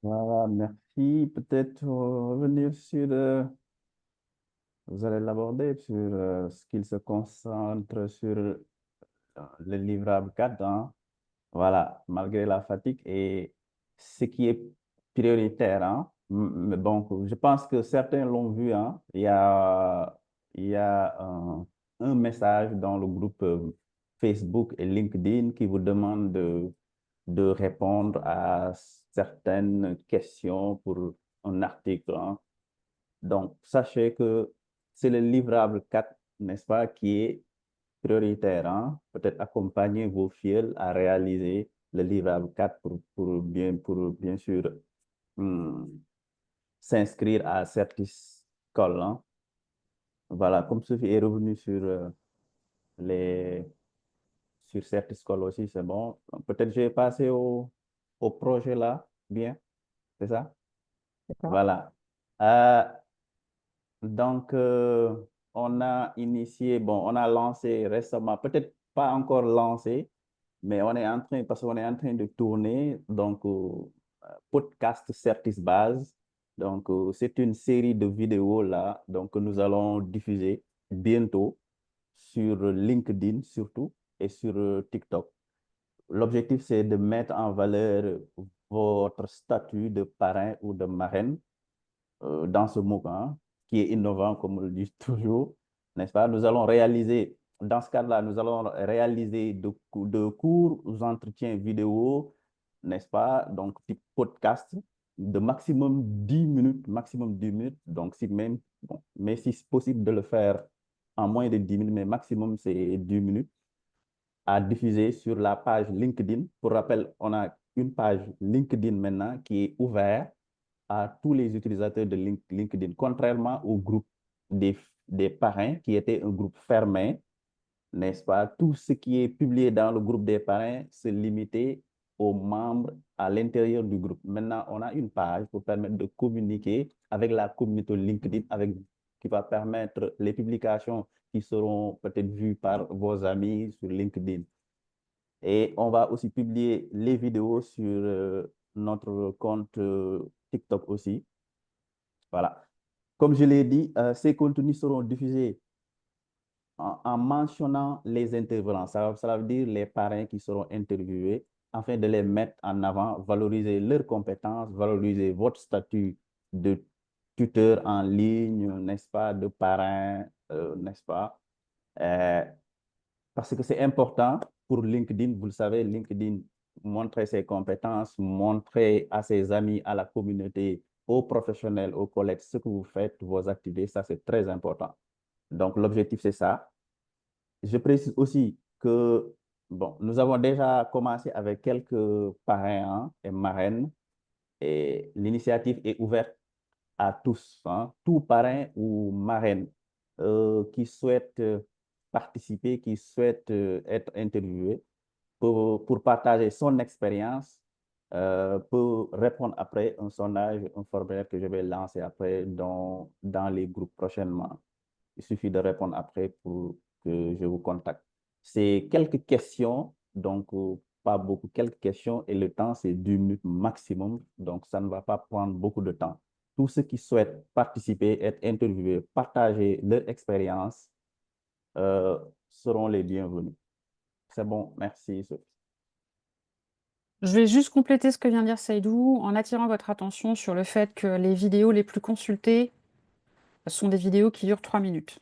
Voilà, merci. Peut-être revenir sur, vous allez l'aborder, sur ce qu'il se concentre sur le livrable 4, hein. Voilà, malgré la fatigue et ce qui est prioritaire, hein. Mais bon, je pense que certains l'ont vu, hein. Il y a un message dans le groupe Facebook et LinkedIn qui vous demande de répondre à certaines questions pour un article, hein. Donc, sachez que c'est le livrable 4, n'est-ce pas, qui est prioritaire, hein. Peut-être accompagner vos filiales à réaliser le livrable 4 pour bien sûr s'inscrire à Certiscol, hein. Voilà, comme Sophie est revenu les, sur Certiscol aussi, c'est bon. Peut-être je vais passer au projet là, bien, c'est ça? Voilà. Donc, on a initié, bon, on a lancé récemment, peut-être pas encore lancé, mais on est en train, parce qu'on est en train de tourner, donc, podcast Certis Base. Donc, c'est une série de vidéos là, donc, que nous allons diffuser bientôt sur LinkedIn surtout et sur TikTok. L'objectif, c'est de mettre en valeur votre statut de parrain ou de marraine dans ce mouvement qui est innovant, comme on le dit toujours, n'est-ce pas? Nous allons réaliser, dans ce cadre-là, nous allons réaliser de courts entretiens vidéo, n'est-ce pas? Donc, type podcast de maximum 10 minutes, maximum 10 minutes. Donc, si même, bon, mais si c'est possible de le faire en moins de 10 minutes, mais maximum, c'est 10 minutes à diffuser sur la page LinkedIn. Pour rappel, on a une page LinkedIn maintenant qui est ouverte à tous les utilisateurs de LinkedIn, contrairement au groupe des parrains qui était un groupe fermé, n'est-ce pas? Tout ce qui est publié dans le groupe des parrains se limitait aux membres à l'intérieur du groupe. Maintenant, on a une page pour permettre de communiquer avec la communauté LinkedIn, qui va permettre les publications qui seront peut-être vues par vos amis sur LinkedIn. Et on va aussi publier les vidéos sur notre compte TikTok aussi. Voilà. Comme je l'ai dit, ces contenus seront diffusés en mentionnant les intervenants. Ça veut dire les parrains qui seront interviewés afin de les mettre en avant, valoriser leurs compétences, valoriser votre statut de tuteur en ligne, n'est-ce pas, de parrain, n'est-ce pas? Parce que c'est important pour LinkedIn, vous le savez, LinkedIn, montrer ses compétences, montrer à ses amis, à la communauté, aux professionnels, aux collègues, ce que vous faites, vos activités, ça c'est très important. Donc l'objectif c'est ça. Je précise aussi que, bon, nous avons déjà commencé avec quelques parrains, hein, et marraines, et l'initiative est ouverte à tous, hein, tout parrain ou marraine qui souhaite participer, qui souhaite être interviewé pour partager son expérience, peut répondre après un sondage, un formulaire que je vais lancer après dans les groupes prochainement. Il suffit de répondre après pour que je vous contacte. C'est quelques questions, donc pas beaucoup, quelques questions et le temps c'est 10 minutes maximum, donc ça ne va pas prendre beaucoup de temps. Tous ceux qui souhaitent participer, être interviewés, partager leur expérience seront les bienvenus. C'est bon, merci Sophie. Je vais juste compléter ce que vient de dire Seydou en attirant votre attention sur le fait que les vidéos les plus consultées sont des vidéos qui durent 3 minutes.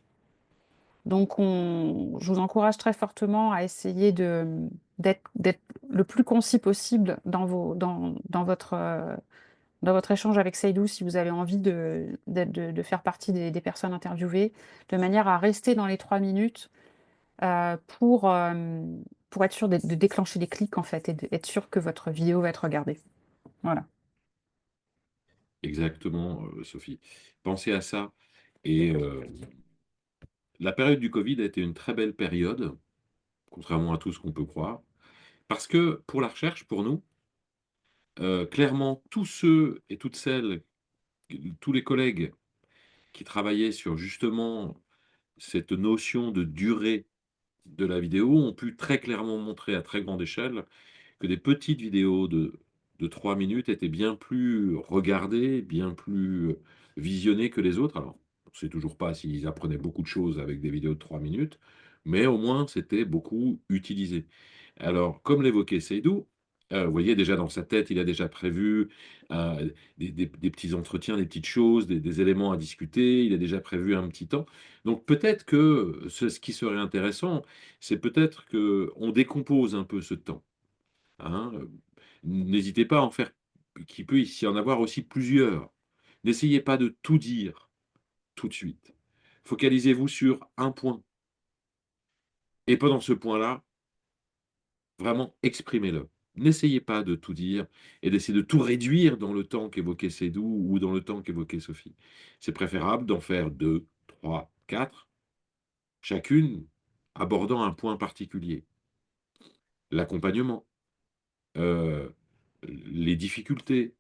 Donc, je vous encourage très fortement à essayer d'être le plus concis possible dans votre échange avec Seydou si vous avez envie de faire partie des personnes interviewées, de manière à rester dans les 3 minutes pour être sûr de déclencher les clics en fait et d'être sûr que votre vidéo va être regardée. Voilà. Exactement, Sophie. Pensez à ça. Et la période du Covid a été une très belle période, contrairement à tout ce qu'on peut croire, parce que pour la recherche, pour nous, clairement, tous ceux et toutes celles, tous les collègues qui travaillaient sur justement cette notion de durée de la vidéo ont pu très clairement montrer à très grande échelle que des petites vidéos de 3 minutes étaient bien plus regardées, bien plus visionnées que les autres. Alors, on ne sait toujours pas s'ils apprenaient beaucoup de choses avec des vidéos de 3 minutes, mais au moins c'était beaucoup utilisé. Alors, comme l'évoquait Seydou, vous voyez déjà dans sa tête, il a déjà prévu des petits entretiens, des petites choses, des éléments à discuter, il a déjà prévu un petit temps. Donc peut-être que ce qui serait intéressant, c'est peut-être qu'on décompose un peu ce temps. Hein. N'hésitez pas à en faire, qu'il peut y en avoir aussi plusieurs. N'essayez pas de tout dire tout de suite. Focalisez-vous sur un point. Et pendant ce point-là, vraiment exprimez-le. N'essayez pas de tout dire et d'essayer de tout réduire dans le temps qu'évoquait Sédou ou dans le temps qu'évoquait Sophie. C'est préférable d'en faire 2, 3, 4, chacune abordant un point particulier. L'accompagnement, euh, les difficultés,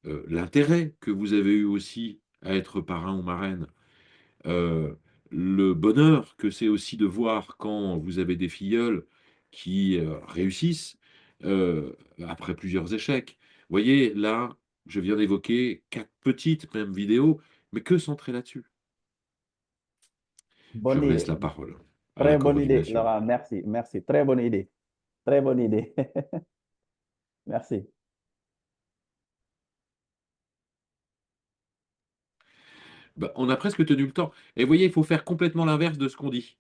l'intérêt que vous avez eu aussi à être parrain ou marraine, euh, le bonheur que c'est aussi de voir quand vous avez des filleuls qui réussissent euh, après plusieurs échecs. Vous voyez, là, je viens d'évoquer 4 petites même vidéos, mais que centrées là-dessus. Je Bonne laisse idée. la parole à la Très bonne idée, coordination. Laurent. Merci, merci. Très bonne idée. Très bonne idée. Merci. Bah, on a presque tenu le temps. Et vous voyez, il faut faire complètement l'inverse de ce qu'on dit.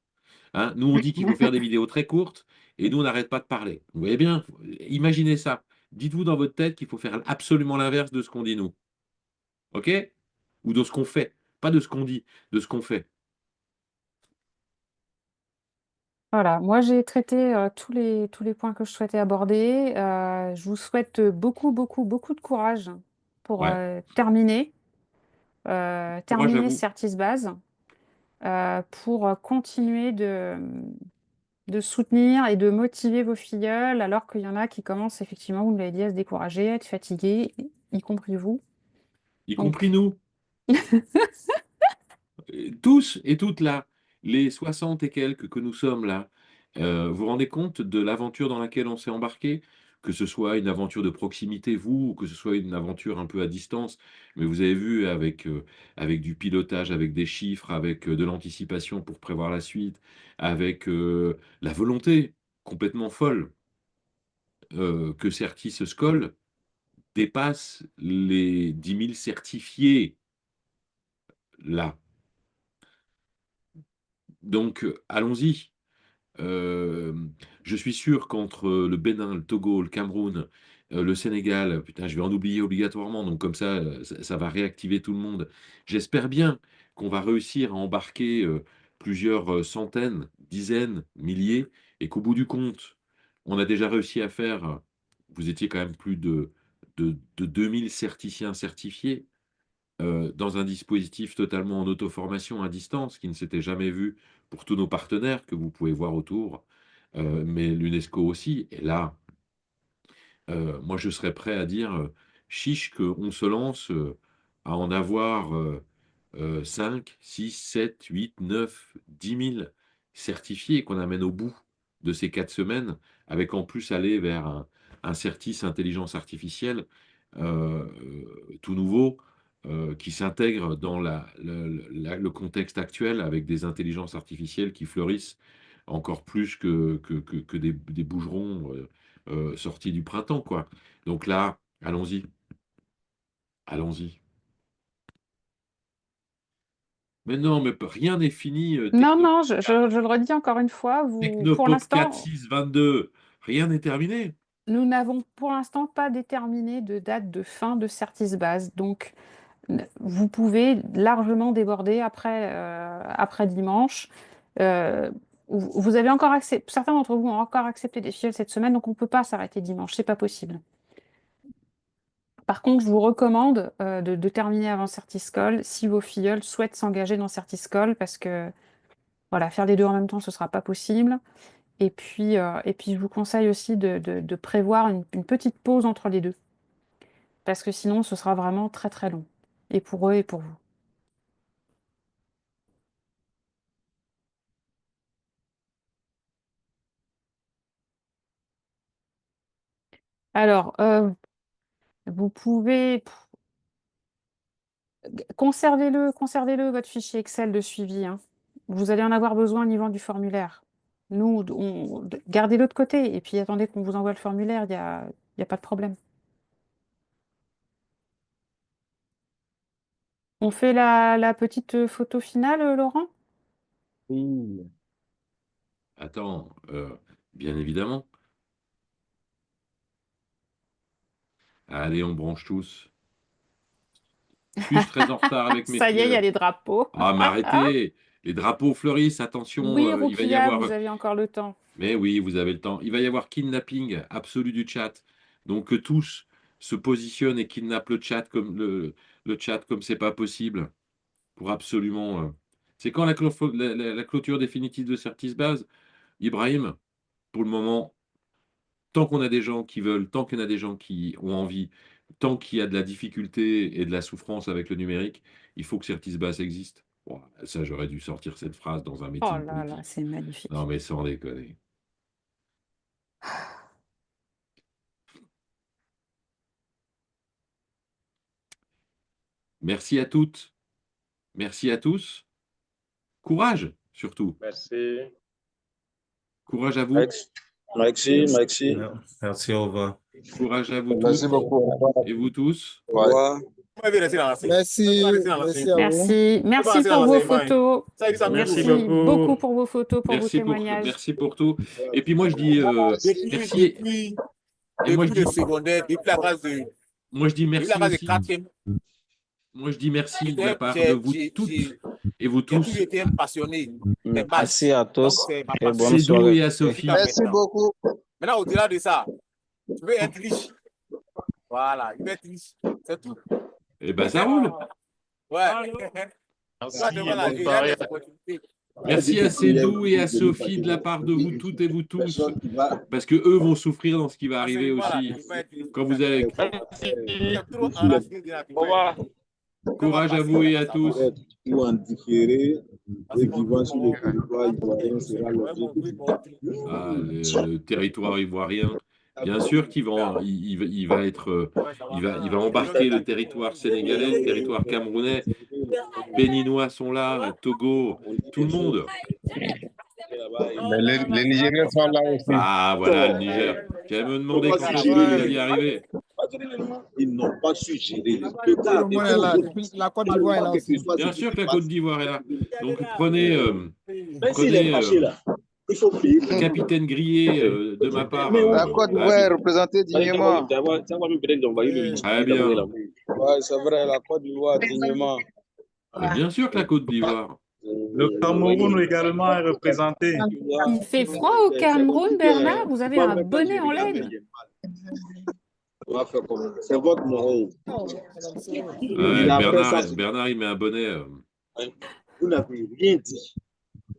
Hein, nous, on dit qu'il faut faire des vidéos très courtes et nous, on n'arrête pas de parler. Vous voyez bien, imaginez ça. Dites-vous dans votre tête qu'il faut faire absolument l'inverse de ce qu'on dit nous. OK? Ou de ce qu'on fait. Pas de ce qu'on dit, de ce qu'on fait. Voilà, moi j'ai traité tous les points que je souhaitais aborder. Je vous souhaite beaucoup, beaucoup, beaucoup de courage pour Ouais. Courage à terminer vous. Certisbase, pour continuer de soutenir et de motiver vos filleuls, alors qu'il y en a qui commencent effectivement, vous l'avez dit, à se décourager, à être fatigués, y compris vous. Y compris Donc, nous. Tous et toutes là, les 60 et quelques que nous sommes là, vous vous rendez compte de l'aventure dans laquelle on s'est embarqué? Que ce soit une aventure de proximité, vous, ou que ce soit une aventure un peu à distance, mais vous avez vu avec du pilotage, avec des chiffres, avec de l'anticipation pour prévoir la suite, avec la volonté complètement folle que Certis School dépasse les 10 000 certifiés là. Donc, allons-y. Euh, je suis sûr qu'entre le Bénin, le Togo, le Cameroun, le Sénégal, putain, je vais en oublier obligatoirement, donc comme ça, ça va réactiver tout le monde. J'espère bien qu'on va réussir à embarquer plusieurs centaines, dizaines, milliers, et qu'au bout du compte, on a déjà réussi à faire, vous étiez quand même plus de 2000 certiciens certifiés dans un dispositif totalement en auto-formation à distance, qui ne s'était jamais vu pour tous nos partenaires que vous pouvez voir autour, mais l'UNESCO aussi. Et là, moi, je serais prêt à dire, chiche, qu'on se lance à en avoir 5, 6, 7, 8, 9, 10 000 certifiés qu'on amène au bout de ces 4 semaines, avec en plus aller vers un certis intelligence artificielle tout nouveau, qui s'intègre dans le contexte actuel avec des intelligences artificielles qui fleurissent encore plus que des bougerons sortis du printemps, quoi. Donc là, allons-y, allons-y. Mais non, mais rien n'est fini, non, non, je le redis encore une fois, pour Technopop 4, l'instant, 6, 22, rien n'est terminé. nous n'avons pour l'instant pas déterminé de date de fin de Certisbase. Donc, vous pouvez largement déborder après dimanche. Euh, vous avez encore accepté, certains d'entre vous ont encore accepté des filleuls cette semaine, donc on ne peut pas s'arrêter dimanche, c'est pas possible. Par contre, je vous recommande de terminer avant Certiscol si vos filleuls souhaitent s'engager dans Certiscol, parce que voilà, faire les deux en même temps, ce ne sera pas possible. Et puis, je vous conseille aussi de prévoir une petite pause entre les deux, parce que sinon, ce sera vraiment très très long, et pour eux et pour vous. Alors, vous pouvez... Conservez-le, votre fichier Excel de suivi, hein. Vous allez en avoir besoin au niveau du formulaire. Nous, gardez-le de côté, et puis attendez qu'on vous envoie le formulaire, il y a pas de problème. On fait la petite photo finale, Laurent? Oui. Attends, bien évidemment. Allez, on branche tous. Suis-je très en retard avec mes Ça y est, il y a filleuls? les drapeaux. Ah, mais arrêtez! Les drapeaux fleurissent, attention, Oui, il va y Roupia, avoir... vous avez encore le temps. Mais oui, vous avez le temps. Il va y avoir kidnapping absolu du chat. Donc que tous se positionnent et kidnappent le chat comme c'est pas possible. Pour absolument... C'est quand la clôture définitive de Certisbase, Ibrahim? Pour le moment, tant qu'on a des gens qui veulent, tant qu'il y en a des gens qui ont envie, tant qu'il y a de la difficulté et de la souffrance avec le numérique, il faut que Certisbase existe. Bon, ça, j'aurais dû sortir cette phrase dans un Oh meeting là là, politique. c'est magnifique. Non, mais sans déconner. Merci à toutes. Merci à tous. Courage, surtout. Merci. Courage à vous. Merci. Merci, au revoir. Courage à vous Merci tous beaucoup. et vous tous. Ouais. Merci, merci à vous. Merci pour vos photos. Merci Merci beaucoup. beaucoup pour vos photos, pour vos Merci pour, témoignages. merci pour tout. Et puis moi, je dis merci. Et moi, je dis, moi, je dis merci aussi. Moi, je dis merci de la part de vous toutes et vous tous. Merci à tous et bonne Cédou soirée. et à Sophie. Merci beaucoup. Maintenant, au-delà de ça, je veux être riche. Voilà, je veux être riche. C'est tout. Eh ben, ça roule. Ouais. Merci à Cédou et à Sophie de la part de vous toutes et vous tous, parce que eux vont souffrir dans ce qui va arriver aussi. Quand vous allez... Au revoir. Courage à vous et à tous. Ou en différé, et vivant sur le territoire ivoirien sera l'objectif. Ah, le territoire ivoirien, bien sûr qu'il va, il va embarquer le territoire sénégalais, le territoire camerounais, béninois sont là, Togo, tout le monde. Mais les Nigériens sont là aussi. Ah, voilà le Niger. Qui me demandé comment vous alliez arriver. Ils n'ont pas su gérer. La Côte d'Ivoire est là aussi. Bien sûr que la Côte d'Ivoire est là. Donc prenez, Capitaine Grillé de ma part. La Côte d'Ivoire est représentée dignement. Très bien. Ouais, c'est vrai, la Côte d'Ivoire dignement. Mais bien sûr que la Côte d'Ivoire. Le Cameroun également est représenté. Il fait froid au Cameroun, Bernard? Vous avez un bonnet en laine? C'est votre moyen. Bernard, il met un bonnet. Vous n'avez rien dit.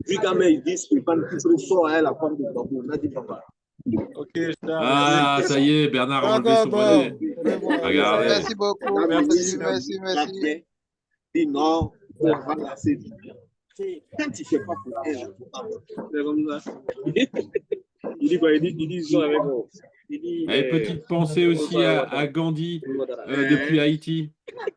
Vu quand même ils disent qu'ils prennent plus fort à la femme de Bambou, on a dit pas. Ah, ça y est, Bernard a enlevé son bonnet. Regardez. Merci beaucoup. Merci. Dis non, on va lasser. Quand tu ne fais pas pour elle, c'est comme ça. Il dit quoi? Il dit ils sont avec moi. Et petite pensée aussi à Gandhi depuis Haïti.